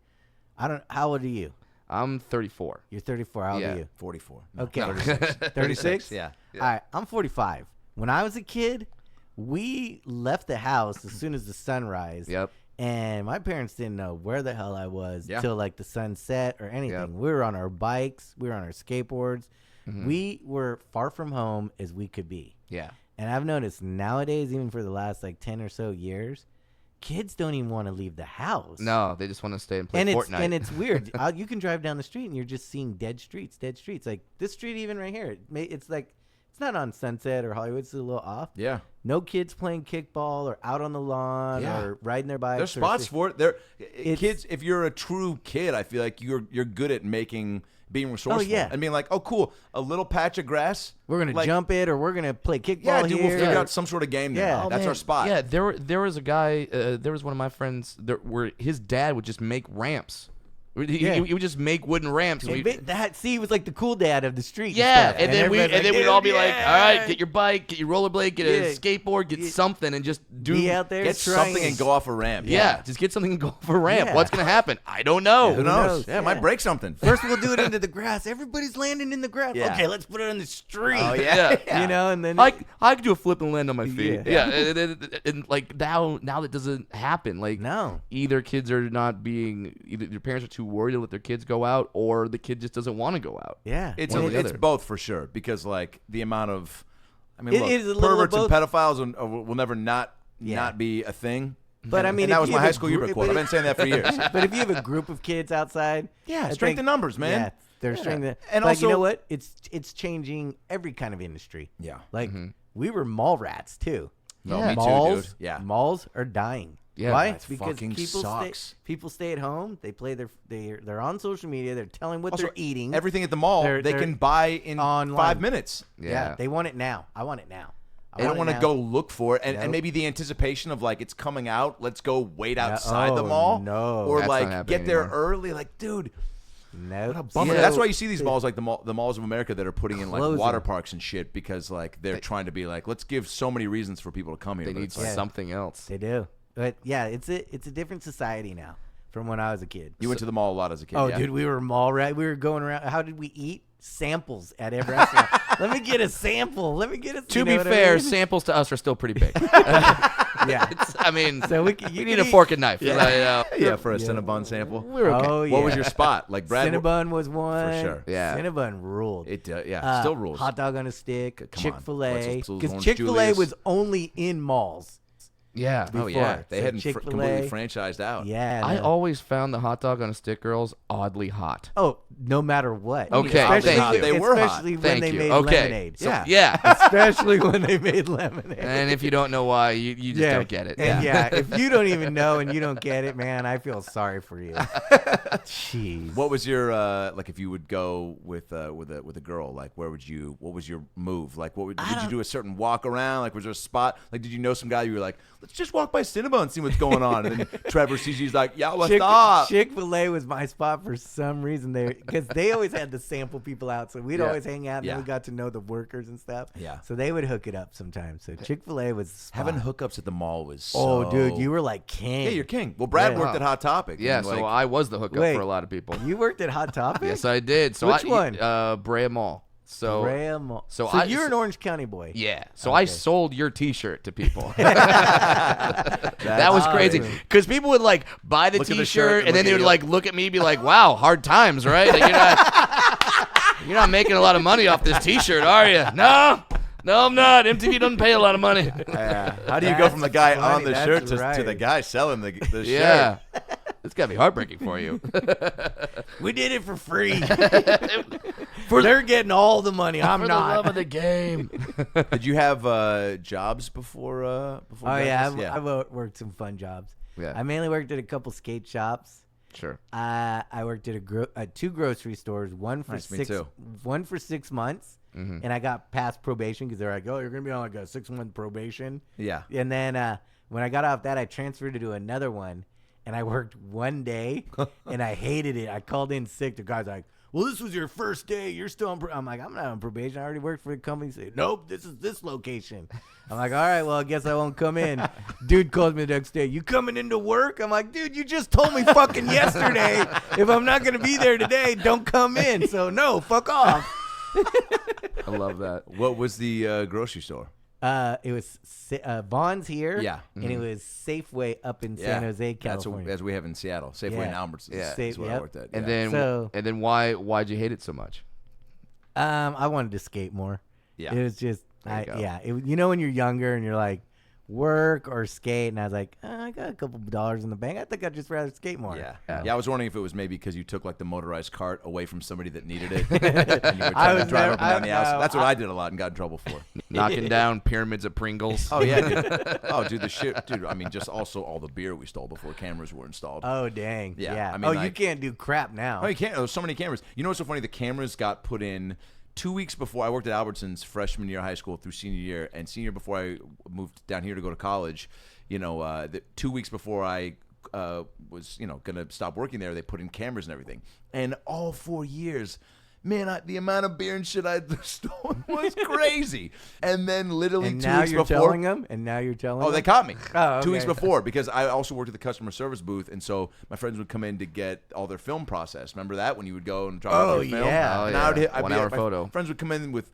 how old are you? I'm 34. You're 34. How old are you? 44. Okay. No. 36? Yeah. All right. I'm 45. When I was a kid, we left the house as soon as the sun rise. Yep. And my parents didn't know where the hell I was till like the sun set or anything. Yep. We were on our bikes. We were on our skateboards. We were far from home as we could be. Yeah. And I've noticed nowadays, even for the last like 10 or so years, kids don't even want to leave the house. No, they just want to stay and play Fortnite. And it's weird. You can drive down the street and you're just seeing dead streets. Like this street even right here. It's like, it's not on Sunset or Hollywood. It's a little off. Yeah. No kids playing kickball or out on the lawn or riding their bikes. There's spots for it. Kids, if you're a true kid, I feel like you're good at being resourceful and being like, oh, cool, a little patch of grass. We're going to jump it or we're going to play kickball Yeah, dude, here. we'll figure out some sort of game there. Yeah. That's our spot. Yeah, there was a guy, there was one of my friends where his dad would just make ramps. He would just make wooden ramps. He was like the cool dad of the street. Yeah, and then we'd all be like, all right, get your bike, get your rollerblade, get a skateboard, get something, and just be out there, get something and go off a ramp. Yeah, just get something and go off a ramp. What's gonna happen? I don't know. Who knows? Yeah, might break something. First, we'll do it into the grass. Everybody's landing in the grass. Yeah. Okay, let's put it on the street. Oh yeah. You know, and then I could do a flip and land on my feet. Yeah. And like now that doesn't happen. Like either kids are not either their parents are too worried to let their kids go out, or the kid just doesn't want to go out. Yeah, it's both for sure, because like the amount of I mean, look, perverts and pedophiles will never not be a thing. But I mean, and that was my high school yearbook quote. I've been saying that for years. But if you have a group of kids outside, strength in numbers, man. Yeah, they're strength. And like, also, you know what? It's changing every kind of industry. Yeah, like we were mall rats too. No, me malls, too, dude. Yeah, malls are dying. Yeah, why? That Because people stay at home. They play they're on social media. They're telling what they're eating. Everything at the mall they can buy in online. 5 minutes. Yeah, they want it now. I want it now. They don't want to go look for it, and maybe the anticipation of like it's coming out. Let's go wait outside the mall, or that's like get there early. Like, dude, no, bummer. That's why you see these malls like the malls of America that are putting in like water parks and shit because like they're trying to be like, let's give so many reasons for people to come here. They need something else. They do, but yeah, it's a different society now from when I was a kid. You went to the mall a lot as a kid. Oh, dude, we were mall rat. We were going around. How did we eat? Samples at every restaurant. Let me get a sample. Let me get a. To be fair, samples to us are still pretty big. Yeah, I mean, so you need a fork and knife. Yeah, for a Cinnabon sample. We're okay. Oh, yeah. What was your spot? Like Brad? Cinnabon was one. For sure. Yeah. Cinnabon ruled. It still rules. Hot dog on a stick. Chick-fil-A. Because Because Chick-fil-A was only in malls. Yeah. Before. Oh yeah, they So hadn't Chick-fil-A, completely franchised out. Yeah. I no. always found the hot dog on a stick girls oddly hot. Oh, no matter what. Okay, Especially, they were hot. especially when Thank they you. made Okay. lemonade. So, yeah. Especially when they made lemonade. And if you don't know why, you just don't get it. And if you don't even know and you don't get it, man, I feel sorry for you. Jeez. What was your like if you would go with a girl, like what was your move? Like did you do a certain walk around? Like was there a spot? Like did you know some guy you were like, let's just walk by Cinnabon and see what's going on? And then Trevor sees you's like, yeah, what's up? Chick-fil-A was my spot for some reason because they always had to sample people out. So we'd always hang out and then we got to know the workers and stuff. Yeah. So they would hook it up sometimes. So Chick-fil-A was the spot. Having hookups at the mall was so... Oh, dude, you were like king. Yeah, you're king. Well, Brad worked at Hot Topic. Yeah, and, so I was the hookup for a lot of people. You worked at Hot Topic? Yes, I did. So Which one? Brea Mall. So you're an Orange County boy. Yeah. So I sold your T-shirt to people. That was crazy because people would like buy the T-shirt and then they would like look at me and be like, "Wow, hard times, right? Like, you're not making a lot of money off this T-shirt, are you?" No, I'm not. MTV doesn't pay a lot of money. How do you go from the guy on the shirt to the guy selling the shirt? Yeah. It's got to be heartbreaking for you. We did it for free. They're getting all the money. I'm for not. the love of the game. Did you have jobs before? Oh, yeah. I've worked some fun jobs. Yeah. I mainly worked at a couple skate shops. Sure. I worked at two grocery stores, one for 6 months. Mm-hmm. And I got past probation because they're like, oh, you're going to be on like a 6-month probation. Yeah. And then when I got off that, I transferred to another one. And I worked one day, and I hated it. I called in sick. The guy's like, well, this was your first day. You're still on I'm like, I'm not on probation. I already worked for the company. He said, nope, this is this location. I'm like, all right, well, I guess I won't come in. Dude calls me the next day. You coming into work? I'm like, dude, you just told me fucking yesterday if I'm not going to be there today, don't come in. So, no, fuck off. I love that. What was the grocery store? It was Vaughn's here, and it was Safeway up in San Jose, California. That's as we have in Seattle. Safeway in Albertsons. Yeah, that's what I worked at. And then why'd you hate it so much? I wanted to skate more. Yeah, it was just you know when you're younger and you're like work or skate, and I was like, I got a couple dollars in the bank. I think I'd just rather skate more. Yeah. I was wondering if it was maybe because you took like the motorized cart away from somebody that needed it, and you were trying to drive up and down the house. That's what I did a lot and got in trouble for. Knocking down pyramids of Pringles. Oh yeah, dude. Oh, dude, the shit, dude. I mean, just also all the beer we stole before cameras were installed. Oh dang. Yeah. I mean, you can't do crap now. Oh, you can't. There's so many cameras. You know what's so funny? The cameras got put in 2 weeks before I worked at Albertsons freshman year of high school through senior year, and senior year before I moved down here to go to college. 2 weeks before I was gonna stop working there, they put in cameras and everything. And all 4 years, man, the amount of beer and shit I stole was crazy. And then literally and 2 now weeks you're before, telling them. And now you're telling. Oh, them? they caught me. Oh, okay. 2 weeks before, because I also worked at the customer service booth, and so my friends would come in to get all their film processed. Remember that when you would go and drop off your film? Yeah. Oh, and yeah. I'd 1 hour photo. Friends would come in with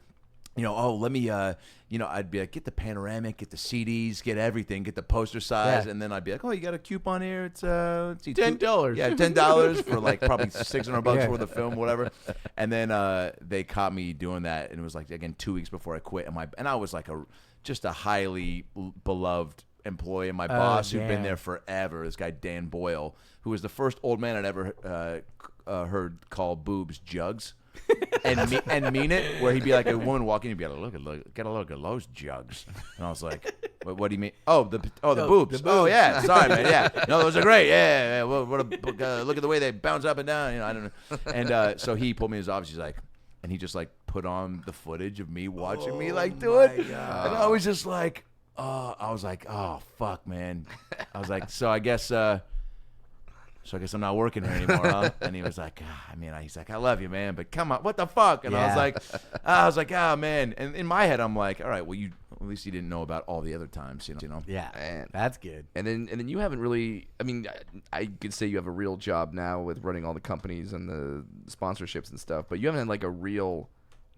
let me, I'd be like, get the panoramic, get the CDs, get everything, get the poster size, and then I'd be like, oh, you got a coupon here? It's $10. Yeah, $10 for like probably $600 for the film, whatever. And then they caught me doing that, and it was like again 2 weeks before I quit, and I was like just a highly beloved employee, and my boss who'd been there forever, this guy Dan Boyle, who was the first old man I'd ever heard call boobs jugs. and mean it, where he'd be like a woman walking, he'd be like, get a look at those jugs, and I was like, what do you mean? Oh, the boobs. Oh yeah, sorry man, yeah, no, those are great, yeah. Well, look at the way they bounce up and down, I don't know. And so he pulled me in his office, he's like, and he just like put on the footage of me watching me like do it, and I was just like, oh fuck man, I was like, so I guess I'm not working here anymore, huh? And he was like, he's like, I love you, man, but come on, what the fuck? And I was like, oh, man. And in my head, I'm like, all right, well, at least you didn't know about all the other times, you know? Yeah, man. That's good. And then you haven't really, I could say you have a real job now with running all the companies and the sponsorships and stuff, but you haven't had like a real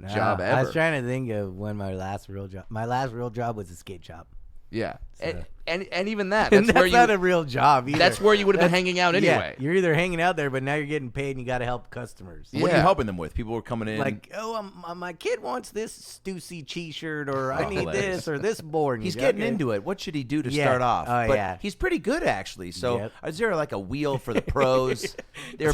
job ever. I was trying to think of when my last real job was a skate shop. Yeah, so. And even that, that's not a real job either. That's where you would have been hanging out anyway. Yeah, you're either hanging out there, but now you're getting paid and you got to help customers. What are you helping them with? People were coming in like, my kid wants this Stussy T-shirt, or I need this or this board. He's getting into it. What should he do to start off? But he's pretty good actually. So is there like a wheel for the pros? They're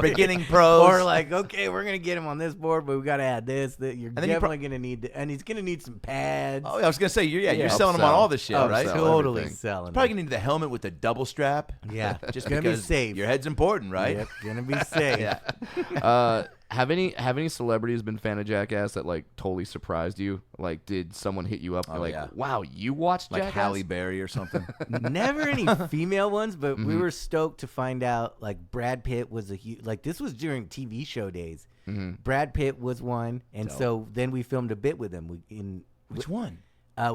beginning pros, or like, okay, we're gonna get him on this board, but we got to add this. That you're definitely gonna need, and he's gonna need some pads. Oh, I was gonna say, you're selling him on all this shit, right? Totally selling. Probably gonna need the helmet with the double strap. Yeah, just gonna because be safe. Your head's important, right? Yep, gonna be safe. Have any celebrities been fan of Jackass that like totally surprised you? Like, did someone hit you up and wow, you watched like Jackass? Halle Berry or something? Never any female ones, but we were stoked to find out like Brad Pitt was a huge, like this was during TV show days. Brad Pitt was one, and so then we filmed a bit with him. Which one?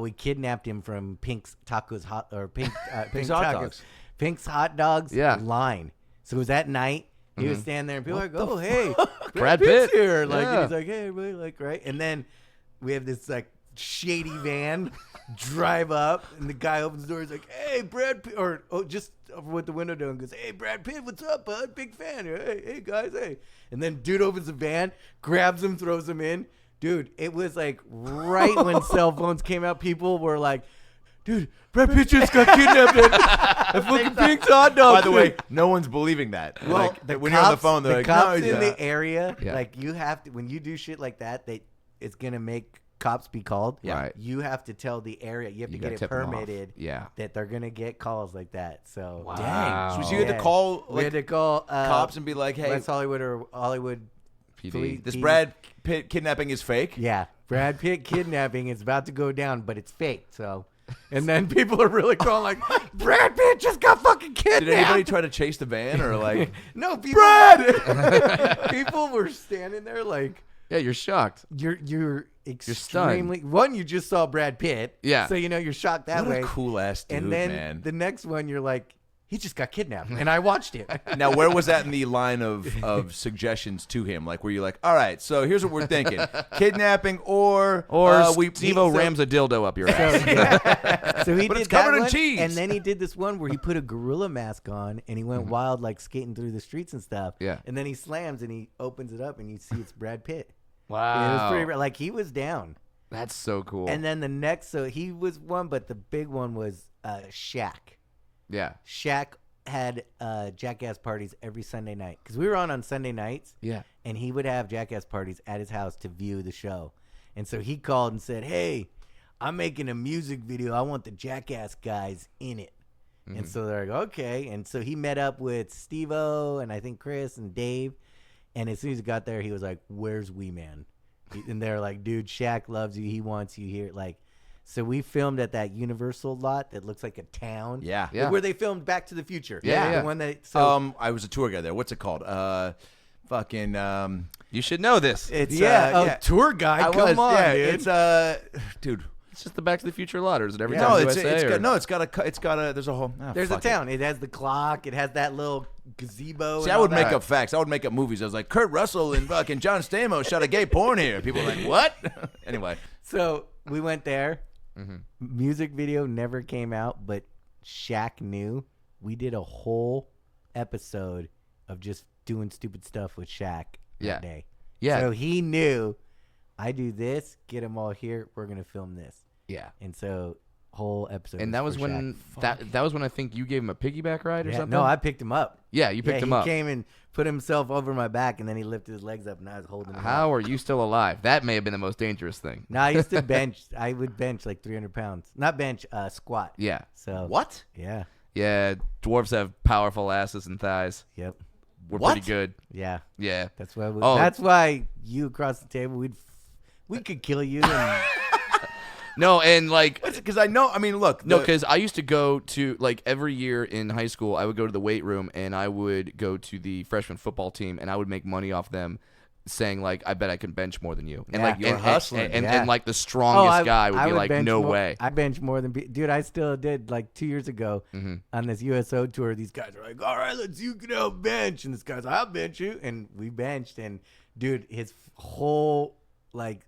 We kidnapped him from Pink's Tacos Pink's Hot Dogs. Pink's Hot Dogs line. So it was at night. He was standing there and people were like, oh, hey, Brad Pitt's here. Like, and he's like, hey, everybody, like, right? And then we have this like shady van drive up, and the guy opens the door. He's like, hey, Brad Pitt, or just with the window down, and goes, hey, Brad Pitt, what's up, bud? Big fan. Hey, guys, hey. And then dude opens the van, grabs him, throws him in. Dude, it was like right when cell phones came out, people were like, dude, Brad Pitt just got kidnapped at fucking Pink's Hot Dogs. By the way, no one's believing that. Well, like, when you're on the phone, they're like, cops no, in the area, like you have to, when you do shit like that, it's going to make cops be called. Yeah. Right. You have to tell the area, you have to get it permitted that they're going to get calls like that. So, dang. So you had to call, we had to call cops and be like, hey, West Hollywood or Hollywood PD. This Brad Pitt kidnapping is fake? Yeah. Brad Pitt kidnapping is about to go down, but it's fake. So, and then people are really calling like, Brad Pitt just got fucking kidnapped. Did anybody try to chase the van or like, no, people, Brad! People were standing there like, yeah, you're shocked. You're extremely, one, you just saw Brad Pitt. Yeah. So, you're shocked that way. What a cool ass dude, and then man. The next one, you're like, he just got kidnapped, and I watched it. Now, where was that in the line of suggestions to him? Like, were you like, all right, so here's what we're thinking: kidnapping, or Steve-O rams a dildo up your ass. So he but did it's covered that in one, cheese. and then he did this one where he put a gorilla mask on, and he went wild, like skating through the streets and stuff. Yeah. And then he slams, and he opens it up, and you see it's Brad Pitt. Wow. And it was pretty like he was down. That's so cool. And then the next, so he was one, but the big one was Shaq. Yeah. Shaq had Jackass parties every Sunday night because we were on Sunday nights. Yeah. And he would have Jackass parties at his house to view the show. And so he called and said, hey, I'm making a music video. I want the Jackass guys in it. And so they're like, okay. And so he met up with Steve-O and I think Chris and Dave. And as soon as he got there, he was like, where's Wee Man? And they're like, dude, Shaq loves you. He wants you here. Like, so we filmed at that Universal lot that looks like a town. Yeah. Where they filmed Back to the Future. Yeah. The one that, so I was a tour guide there. What's it called? You should know this. It's tour guide. Come on, dude. It's dude. It's just the Back to the Future lot, or is it every No, time it's got a. There's a whole. There's a town. It has the clock. It has that little gazebo. See, I would make up facts. I would make up movies. I was like, Kurt Russell and fucking John Stamos shot a gay porn here. People were like, what? Anyway. So we went there. Music video never came out, but Shaq knew. We did a whole episode of just doing stupid stuff with Shaq that day. Yeah. So he knew, I do this, get them all here, we're going to film this. Yeah. And so whole episode. And that was when that was when I think you gave him a piggyback ride or something. No, I picked him up. Yeah, you picked him up. He came and put himself over my back, and then he lifted his legs up, and I was holding him. How are you still alive? That may have been the most dangerous thing. No, I used to bench. I would bench like 300 pounds. Not bench, squat. Yeah. So What? Yeah. Yeah, dwarves have powerful asses and thighs. Yep. We're What? pretty good. Yeah. Yeah. That's why. Oh. That's why you across the table, we could kill you. And, No, and like, Because I know, I mean, look. no, because I used to go to, like, every year in high school, I would go to the weight room and I would go to the freshman football team and I would make money off them saying, like, I bet I can bench more than you. And, Yeah. like, You were hustling. And, like, the strongest guy would I be like, bench no more, way. I bench more than dude. I still did like 2 years ago on this USO tour. These guys are like, all right, you can help bench, and this guy's like, I'll bench you, and we benched, and dude, his whole like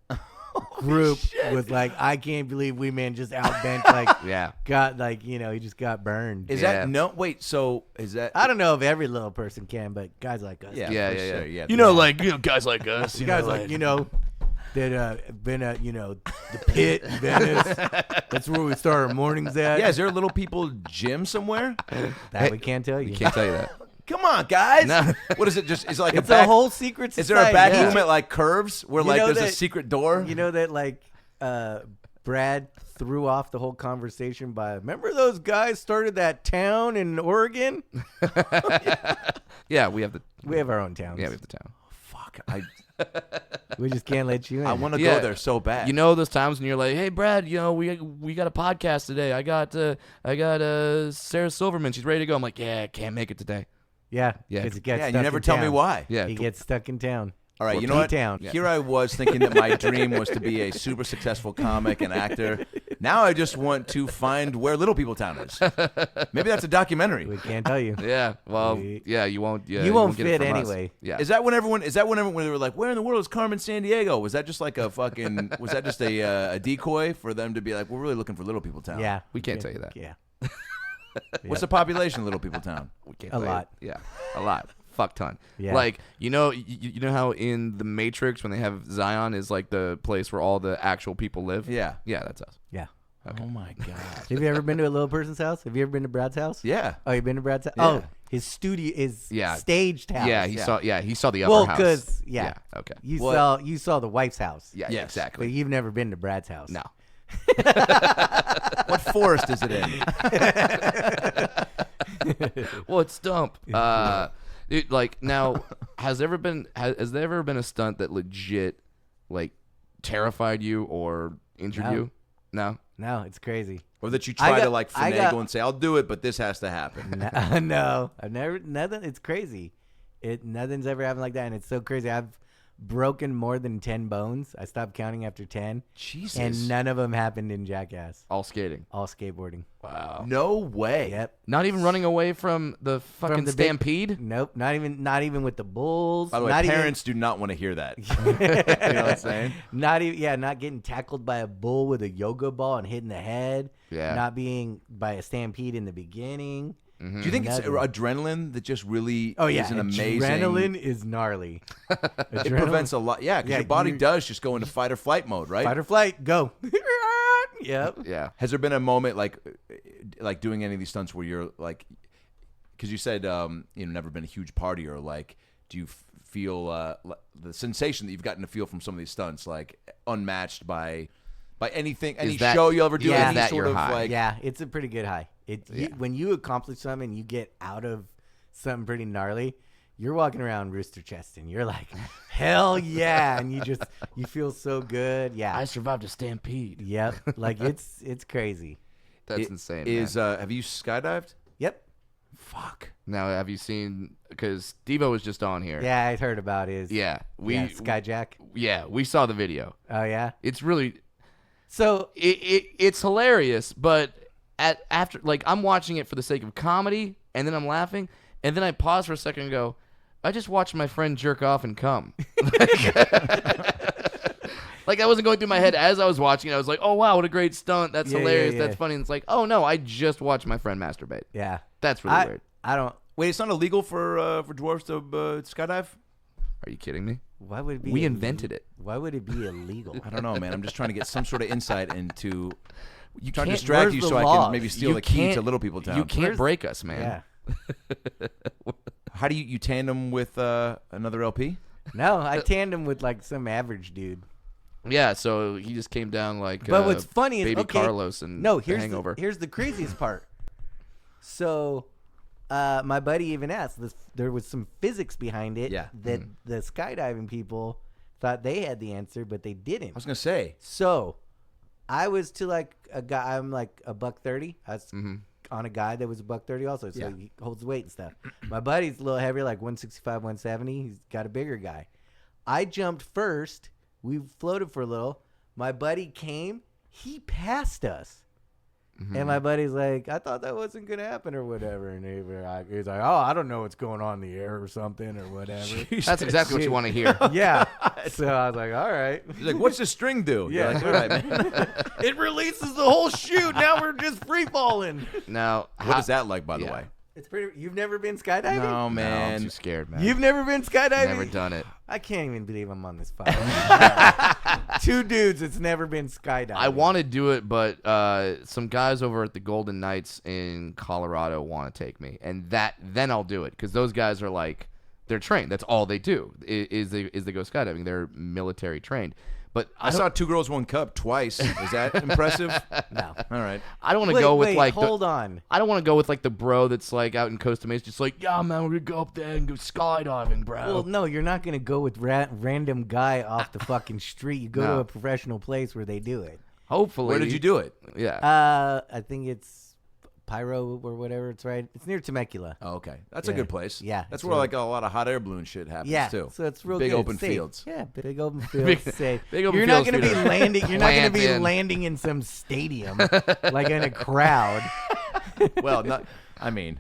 group was like, I can't believe we just outbench like Yeah. got like he just got burned. Is Yeah. that no? Wait, so is that? I don't know if every little person can, but guys like us. Yeah, Yeah, for yeah, sure, yeah. yeah. You know, like, guys like us. Guys like that been at the pit in Venice. That's where we start our mornings at. Yeah, is there a little people gym somewhere? That we can't tell you. Can't tell you that. Come on, guys. No. What is it? Just is it like It's a back, a whole secret Is society. there a back Yeah. room at like Curves where You like know there's a that- secret door? You know that like Brad threw off the whole conversation by, remember those guys started that town in Oregon? Yeah, we have the. We have our own towns. Yeah, we have the town. Fuck, We just can't let you in. I want to Yeah. go there so bad. You know those times when you're like, "Hey, Brad, we got a podcast today. I got Sarah Silverman. She's ready to go." I'm like, "Yeah, can't make it today." Yeah. Yeah. 'cause he gets yeah, and stuck you never in tell me town. why. Yeah, He gets stuck in town. All right, Or you know what? P-Town. Here I was thinking that my dream was to be a super successful comic and actor. Now I just want to find where Little People Town is. Maybe that's a documentary. We can't tell you. Yeah, well, We- yeah, you won't. Yeah, You won't get it fit from us. anyway. Yeah, Is that when everyone when they were like, where in the world is Carmen Sandiego? Was that just like a fucking? Was that just a decoy for them to be like, we're really looking for Little People Town? Yeah. We can't tell you that. Yeah. What's the population of Little People Town? we can't A tell you. lot. Yeah, a lot. Fuck ton. Yeah. Like you know how in the Matrix when they have Zion is like the place where all the actual people live. Yeah. Yeah, that's us. Yeah. Oh my god. Have you ever been to a little person's house? Have you ever been to Brad's house? Yeah. Oh, you've been to Brad's house? Yeah. Oh, his studio is staged house. Yeah, he saw. Yeah, he saw the upper Well, house. because yeah. Okay. You saw the wife's house. Yeah. Yes. Exactly. But you've never been to Brad's house. No. What forest is it in? Well, it's Stump. Dude, like now, has there ever been a stunt that legit like terrified you or injured No. you? No. No, it's crazy. Or that you try to like I finagle got- and say, I'll do it, but this has to happen. No, I've never. Nothing. It's crazy. Nothing's ever happened like that, and it's so crazy. I've broken more than 10 bones. I stopped counting after 10. Jesus. And none of them happened in Jackass. All skating. All skateboarding. Wow. No way. Yep. Not even running away from the fucking the big- stampede. Nope. Not even with the bulls. By the way, not parents do not want to hear that. You know what I'm saying? Not even. Yeah. Not getting tackled by a bull with a yoga ball and hitting the head. Yeah. Not being by a stampede in the beginning. Do you think it's Nothing. adrenaline that just really Oh yeah. is an amazing... Adrenaline is gnarly. It prevents a lot. Yeah, because Yeah, your body you- does just go into fight or flight mode, right? Fight or flight. Go. Yep. Yeah. Has there been a moment like doing any of these stunts where you're like, because you said never been a huge partier, like do you feel the sensation that you've gotten to feel from some of these stunts like unmatched by anything, any that- show you ever do, yeah, any that sort your of high? like Yeah, it's a pretty good high. When you accomplish something, you get out of something pretty gnarly. You're walking around rooster chesting. You're like, hell yeah, and you feel so good. Yeah, I survived a stampede. yep. Like it's crazy. That's insane. Is man. have you skydived? Yep. Fuck. Now, have you seen? Because Devo was just on here. Yeah, I heard about his. Yeah. Skyjack. Yeah, we saw the video. Oh yeah. It's really. So It's hilarious, but after like I'm watching it for the sake of comedy, and then I'm laughing, And then I pause for a second and go, I just watched my friend jerk off and come. Like, I wasn't going through my head as I was watching it. I was like, oh, wow, what a great stunt. That's hilarious. That's funny. And it's like, oh, no, I just watched my friend masturbate. Yeah. That's really weird. I don't. Wait, it's not illegal for dwarves to skydive? Are you kidding me? Why would it be? We invented it. Why would it be illegal? I don't know, man. I'm just trying to get some sort of insight into. You trying to can't- distract where's you the so I laws? can maybe steal You the key can't- to Little People Town. You can't break us, man. Yeah. How do you tandem with another LP? No, I tandem with like some average dude. Yeah, so he just came down like But what's funny is Baby okay, Carlos and no, The here's Hangover. here's the craziest part. So, my buddy even asked. There was some physics behind it. Yeah. That the skydiving people thought they had the answer, but they didn't. I was gonna say. So, I was to like a guy. I'm like a $130. I was on a guy that was a $130 also, so he holds weight and stuff. My buddy's a little heavier, like 165, 170. He's got a bigger guy. I jumped first. We floated for a little. My buddy came. He passed us. And my buddy's like, I thought that wasn't going to happen or whatever. And he's like, oh, I don't know what's going on in the air or something or whatever. That's exactly what you want to hear. Yeah. So I was like, all right. He's like, what's the string do? Yeah. You're like, all right, man. It releases the whole chute. Now we're just free falling. Now, What is that like, by the Yeah. way? It's pretty. You've never been skydiving? No, No, I'm man. too scared, man. You've never been skydiving? Never done it. I can't even believe I'm on this podcast. Two dudes that's never been skydiving. I want to do it, but some guys over at the Golden Knights in Colorado want to take me, and then I'll do it because those guys are like they're trained. That's all they do is they go skydiving. They're military trained. But I saw 2 Girls, 1 Cup twice. Is that impressive? No. All right. I don't want to go with like hold on. I don't want to go with like the bro that's like out in Costa Mesa, just like, yeah, man, we're gonna go up there and go skydiving, bro. Well, no, you're not going to go with random guy off the fucking street. You go to a professional place where they do it. Hopefully. Where did you do it? Yeah. I think it's Pyro or whatever. It's right. It's near Temecula. Oh, okay. That's a good place. Yeah, That's it's where really- like a lot of hot air balloon shit happens Yeah, too. so it's real big good. open Safe. fields. Yeah, big open fields. safe. big open You're not fields going to for be you to landing. You're not going to plant be in. landing in some stadium like in a crowd. Well, not. I mean,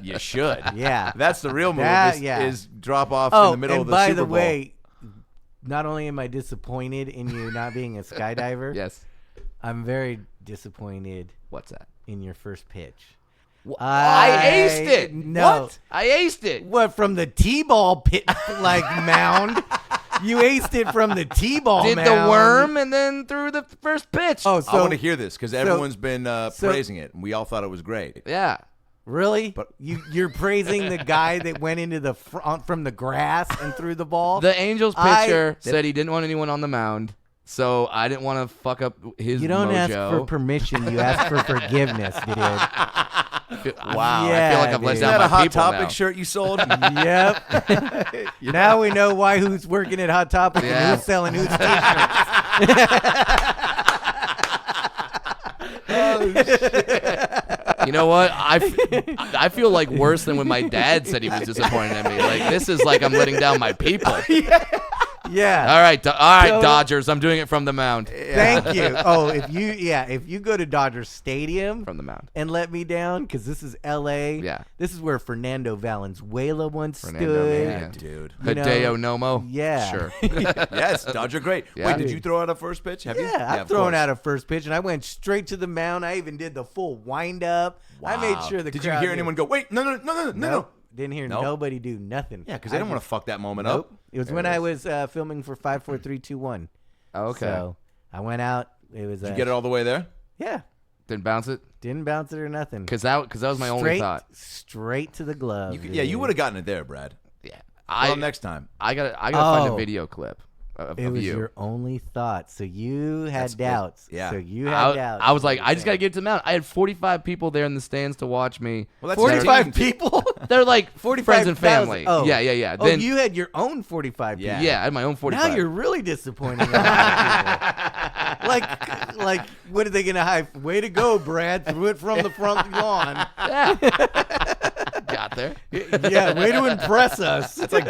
you should. Yeah. That's the real move. That- is, yeah. is drop off Oh, in the middle and of the by Super the Bowl. way, not only am I disappointed in you not being a skydiver, Yes. I'm very disappointed What's that? in your first pitch. I aced it. No. What? I aced it. What, from the T-ball pit, like mound? You aced it from the T-ball Did mound. the worm and then threw the first pitch. Oh, I so want to hear this because everyone's been praising it, and we all thought it was great. Yeah. really? But- You're praising the guy that went into the front from the grass and threw the ball? The Angels pitcher said he didn't want anyone on the mound, so I didn't want to fuck up his You don't mojo. ask for permission. You ask for forgiveness, dude. Wow, Yeah, I feel like I've let dude. Is down that my a Hot people Topic now. shirt you sold? Yep. Now we know why who's working at Hot Topic Yeah. and who's selling whose t-shirts. You know what? I feel like worse than when my dad said he was disappointed in me. Like, this is like I'm letting down my people. Yeah. All right, So- Dodgers. I'm doing it from the mound. Thank you. Oh, if you go to Dodger Stadium From the mound. and let me down, because this is L.A. Yeah. This is where Fernando Valenzuela once Fernando, stood. yeah. Dude. You know, Hideo Nomo. yeah. Sure. Yes, Dodger great. Yeah. Wait, did you throw out a first pitch? Have you? Yeah, I've of thrown course. out a first pitch, and I went straight to the mound. I even did the full wind up. I made Wow. sure the Did you crowd hear knew. anyone go, wait, no. Nope. Didn't hear Nope. nobody do nothing. Yeah, because they don't want to fuck that moment up. It was when I was filming for 5, 4, 3, 2, 1. Okay. So I went out. It was. Did you get it all the way there? Yeah. Didn't bounce it? Didn't bounce it or nothing. Because that was my only thought. Straight to the glove. You would have gotten it there, Brad. Yeah. Well, next time. I gotta find a Oh. video clip of It was you. your only thought. So you had That's good. doubts. Yeah. So you had doubts. I was like, I just gotta get to the mound. I had 45 people there in the stands to watch me. Well, that's 45 17. people? They're like 45 friends and family. Oh. Yeah. Oh, Then you had your own 45 people. yeah, I had my own 45. Now you're really disappointing. a lot of people. like, what are they gonna high? Way to go, Brad! Threw it from the front lawn. got there. Yeah, way to impress us. It's like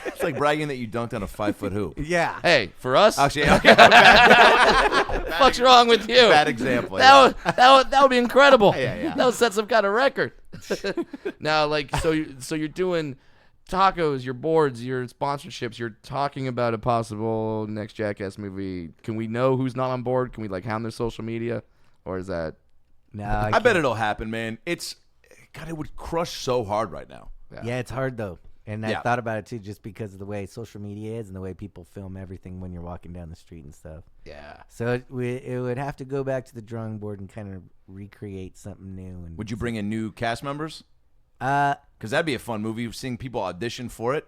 it's like bragging that you dunked on a 5-foot hoop. Yeah. Hey, for us, Actually, okay, what's wrong with you? bad example. That would be incredible. Yeah. That would set some kind of record. Now, like, so you're doing tacos, your boards, your sponsorships. You're talking about a possible next Jackass movie. Can we know who's not on board? Can we like hound their social media, or is that? No, I bet it'll happen, man. God, it would crush so hard right now. Yeah, it's hard though. And I thought about it too, just because of the way social media is and the way people film everything when you're walking down the street and stuff. Yeah. So it would have to go back to the drawing board and kind of recreate something new. And would you bring in new cast members? Because that'd be a fun movie. Seeing people audition for it.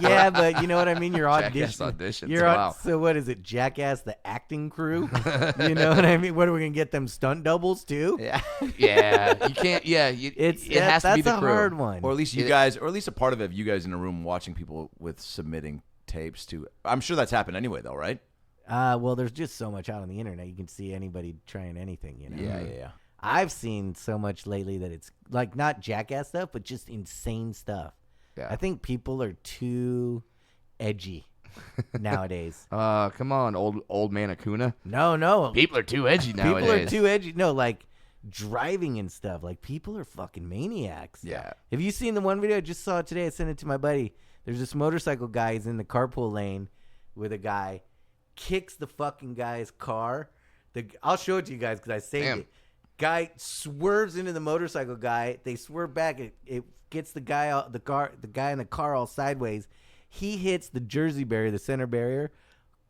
Yeah, but you know what I mean. You're auditioning. Auditions. Wow. So what is it? Jackass, the acting crew. You know what I mean? What are we gonna get them stunt doubles too? Yeah. Yeah. You can't. Yeah. It has to be the that's crew. a hard one. Or at least you guys, or at least a part of it, you guys in a room watching people with submitting tapes to. I'm sure that's happened anyway, though, right? Well, there's just so much out on the internet. You can see anybody trying anything. You know. Yeah. I've seen so much lately that it's like not Jackass stuff, but just insane stuff. Yeah. I think people are too edgy nowadays. Come on, old man Acuna. No. People are too edgy nowadays. People are too edgy. No, like driving and stuff. Like people are fucking maniacs. Yeah. Have you seen the one video I just saw today? I sent it to my buddy. There's this motorcycle guy. He's in the carpool lane with a guy. Kicks the fucking guy's car. I'll show it to you guys because I saved it. Guy swerves into the motorcycle guy. They swerve back. It gets the guy out the guy in the car all sideways. He hits the Jersey barrier, the center barrier,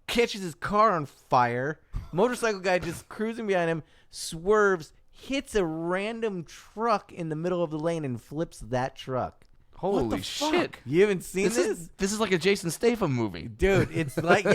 catches his car on fire. Motorcycle guy just cruising behind him, swerves, hits a random truck in the middle of the lane and flips that truck. Holy shit. You haven't seen this? This is like a Jason Statham movie. Dude, it's like,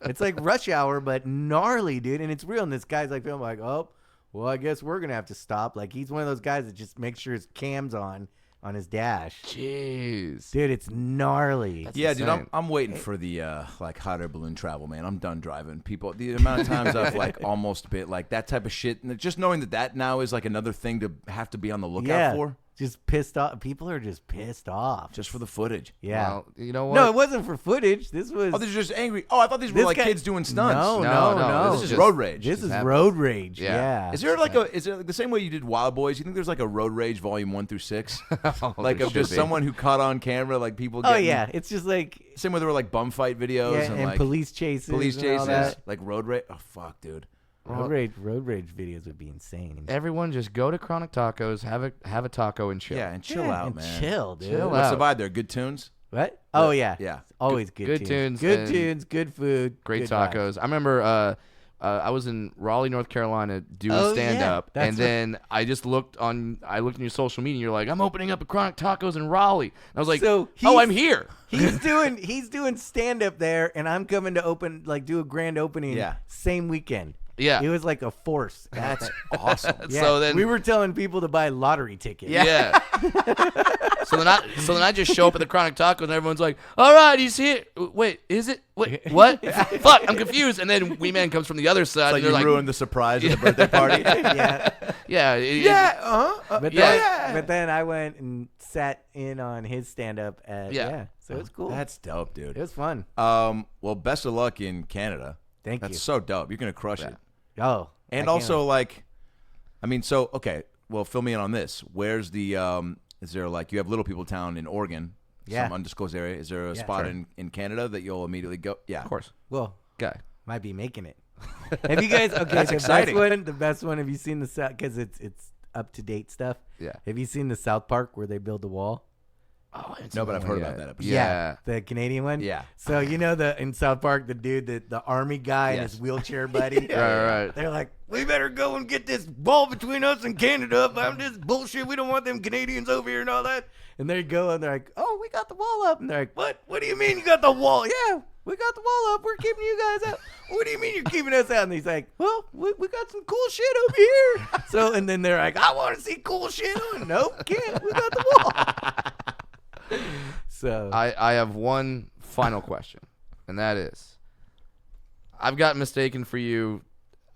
it's like Rush Hour, but gnarly, dude. And it's real. And this guy's like, feeling like, oh, well, I guess we're going to have to stop. Like, he's one of those guys that just makes sure his cam's on his dash. Jeez. Dude, it's gnarly. That's insane. Dude, I'm waiting for the like hot air balloon travel, man. I'm done driving. People, the amount of times I've like almost been like that type of shit, and just knowing that now is like another thing to have to be on the lookout for. Just pissed off. People are just pissed off. Just for the footage. Yeah. Well, you know what? No, it wasn't for footage. This was. Oh, these are just angry. Oh, I thought these were like kids doing stunts. No. This is just road rage. This is road rage. Yeah. Is there like is it the same way you did Wild Boys? You think there's like a road rage volume 1 through 6? Like of just someone who caught on camera, like people. Oh yeah, it's just like same way there were like bum fight videos and like police chases. And all that. Like road rage. Oh fuck, dude. Road rage videos would be insane. Everyone just go to Chronic Tacos, have a taco and chill. Yeah, and chill out, and man. Chill, dude. What's the vibe there? Good tunes? What? Oh yeah. Yeah. Always good tunes. Good tunes, good food, great good tacos. vibes. I remember I was in Raleigh, North Carolina doing stand up, and then I looked in your social media and you're like, I'm opening up a Chronic Tacos in Raleigh. And I was like, I'm here. He's doing stand up there, and I'm coming to do a grand opening same weekend. Yeah. It was like a force. That's awesome. Yeah. So then we were telling people to buy lottery tickets. Yeah. So then I just show up at the Chronic Tacos and everyone's like, all right, he's here. Wait, is it? Wait, what? Fuck, I'm confused. And then Wee Man comes from the other side. It's like you ruined the surprise of the birthday party. But then I went and sat in on his stand up so it's cool. That's dope, dude. It was fun. Well, best of luck in Canada. Thank you. That's so dope. You're gonna crush it. Oh, and also okay. Well, fill me in on this. Where's the is there like you have Little People Town in Oregon, some undisclosed area? Is there a spot in Canada that you'll immediately go? Yeah, of course. Well, guy might be making it. Have you guys? Okay, that's exciting. The best one. Have you seen the South? Because it's up to date stuff. Yeah. Have you seen the South Park where they build the wall? Oh, no, but I've heard about that episode. Yeah, the Canadian one. Yeah. So you know in South Park, the dude, the army guy and his wheelchair buddy. Right. They're like, we better go and get this wall between us and Canada. I'm this bullshit. We don't want them Canadians over here and all that. And they go and they're like, oh, we got the wall up. And they're like, what? What do you mean you got the wall? Yeah, we got the wall up. We're keeping you guys out. What do you mean you're keeping us out? And he's like, well, we got some cool shit over here. So and then they're like, I want to see cool shit. Nope, can't. We got the wall. So I have one final question, and that is, I've got mistaken for you.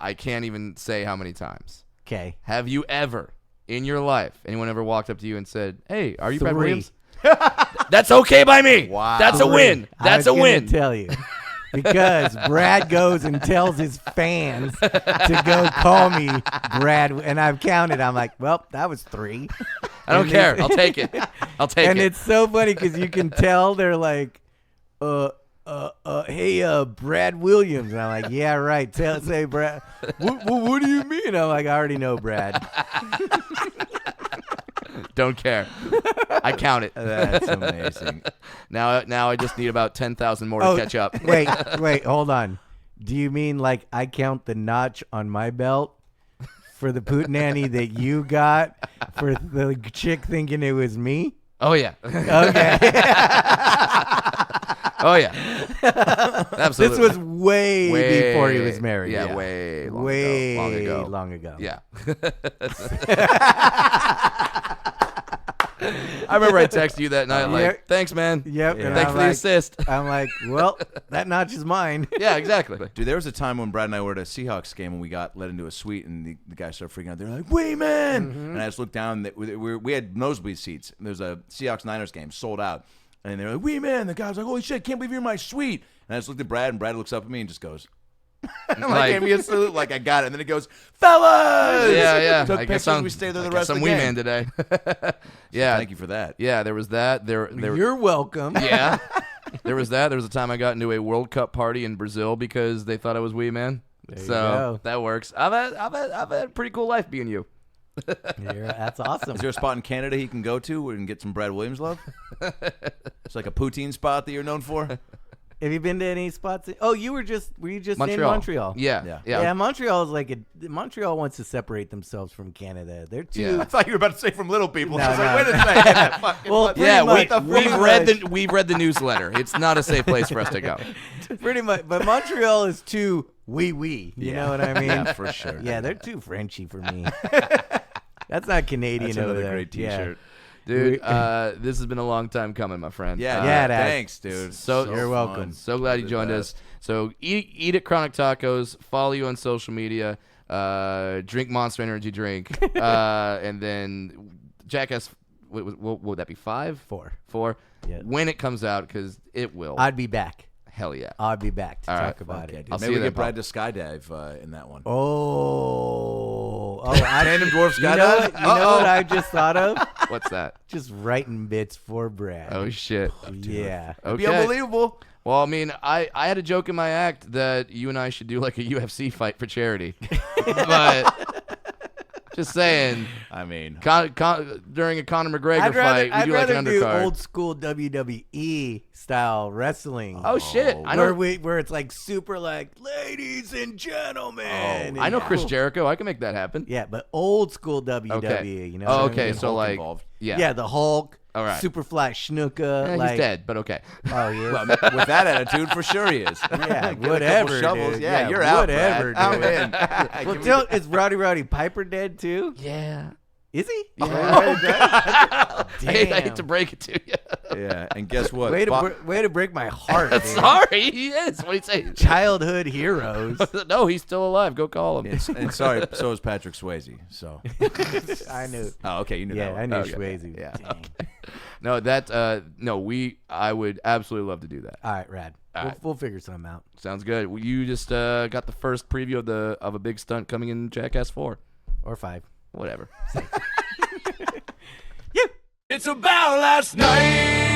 I can't even say how many times. Okay. Have you ever, in your life, anyone ever walked up to you and said, hey, are you Brad 3. Williams? That's okay by me. Wow. That's a win. That's a win. Tell you. because Brad goes and tells his fans to go call me Brad, and I've counted. I'm like, well, that was 3. I don't care. I'll take it. I'll take it. And it's so funny because you can tell they're like, hey, Brad Williams. And I'm like, yeah, right. Say Brad. What do you mean? I'm like, I already know Brad. Don't care. I count it. That's amazing. Now I just need about 10,000 more to catch up. Wait, hold on. Do you mean like I count the notch on my belt for the Pootananny that you got for the chick thinking it was me? Oh, yeah. Okay. Oh, yeah. Absolutely. This was way before he was married. Yeah, way long ago. Long ago. Yeah. I remember I texted you that night like, thanks, man. Yep. Yeah. Thanks for the assist. I'm like, well, that notch is mine. Yeah, exactly. Dude, there was a time when Brad and I were at a Seahawks game and we got let into a suite and the guys started freaking out. They're like, "Wait, man!" And I just looked down. We had nosebleed seats. And there's a Seahawks-Niners game sold out. And they're like, "Wee man!" The guy was like, "Holy shit! Can't believe you're in my suite!" And I just looked at Brad, and Brad looks up at me and just goes, like, gave me a salute, like I got it. And then it goes, "Fellas!" Yeah. Took I pictures. guess We stayed there the rest of I'm the game. man today. Yeah. So thank you for that. Yeah, there was that. You're welcome. Yeah. There was that. There was a time I got into a World Cup party in Brazil because they thought I was wee man. There you so go. that works. I've had a pretty cool life being you. That's awesome. Is there a spot in Canada he can go to where he can get some Brad Williams love? It's like a poutine spot that you're known for. Have you been to any spots? Were you just Montreal. in Montreal? Yeah. Montreal is like Montreal wants to separate themselves from Canada. They're too. I thought you were about to say from little people. No, I was no. like, wait a second. Well, Yeah, much. we've read the newsletter. It's not a safe place for us to go. Pretty much, but Montreal is too wee. You know what I mean? Yeah, for sure. Yeah, they're too Frenchy for me. That's not Canadian That's over another there. great T-shirt. Dude, this has been a long time coming, my friend. Yeah, it has. thanks, dude. So You're fun. welcome. So glad you joined us. So eat at Chronic Tacos. Follow you on social media. Drink Monster Energy drink. And then Jackass. What would that be? 5? 4. Yeah. When it comes out, because it will. I'd be back. Hell yeah. I'd be back to All talk right. about it. I'll see Maybe you we then, get Brad to skydive in that one. Tandem dwarf You know skydive? what I just thought of? What's that? Just writing bits for Brad. Oh shit. Yeah. Okay. Be unbelievable. Well, I mean, I had a joke in my act that you and I should do like a UFC fight for charity, but just saying. I mean, during a Conor McGregor fight, we do like an do undercard. old school WWE style wrestling. Oh shit! I know. Where it's like super like ladies and gentlemen. I know Chris Jericho. I can make that happen. Yeah, but old school WWE. Okay. You know. Oh, what I okay. mean? So Hulk like, involved. yeah, the Hulk. All right. Superfly Snuka. He's dead, but okay. Oh yeah. well, with that attitude, for sure he is. Yeah, Get a whatever. couple shovels. Dude. Yeah, you're out. Whatever. Brad. Dude. I'm in. Well, is Roddy Piper dead too? Yeah. Is he? Oh, God. I hate to break it to you. Yeah, and guess what? Way to break my heart. Dude. Sorry, he is. What do you say? Childhood heroes. No, he's still alive. Go call him. And sorry, so is Patrick Swayze. So I knew. Oh, okay, you knew that. Yeah, I knew Okay. Swayze. Yeah. Dang. No, I would absolutely love to do that. All right, rad. We'll figure something out. Sounds good. Well, you just got the first preview of a big stunt coming in Jackass 4 or 5, whatever. It's about last night.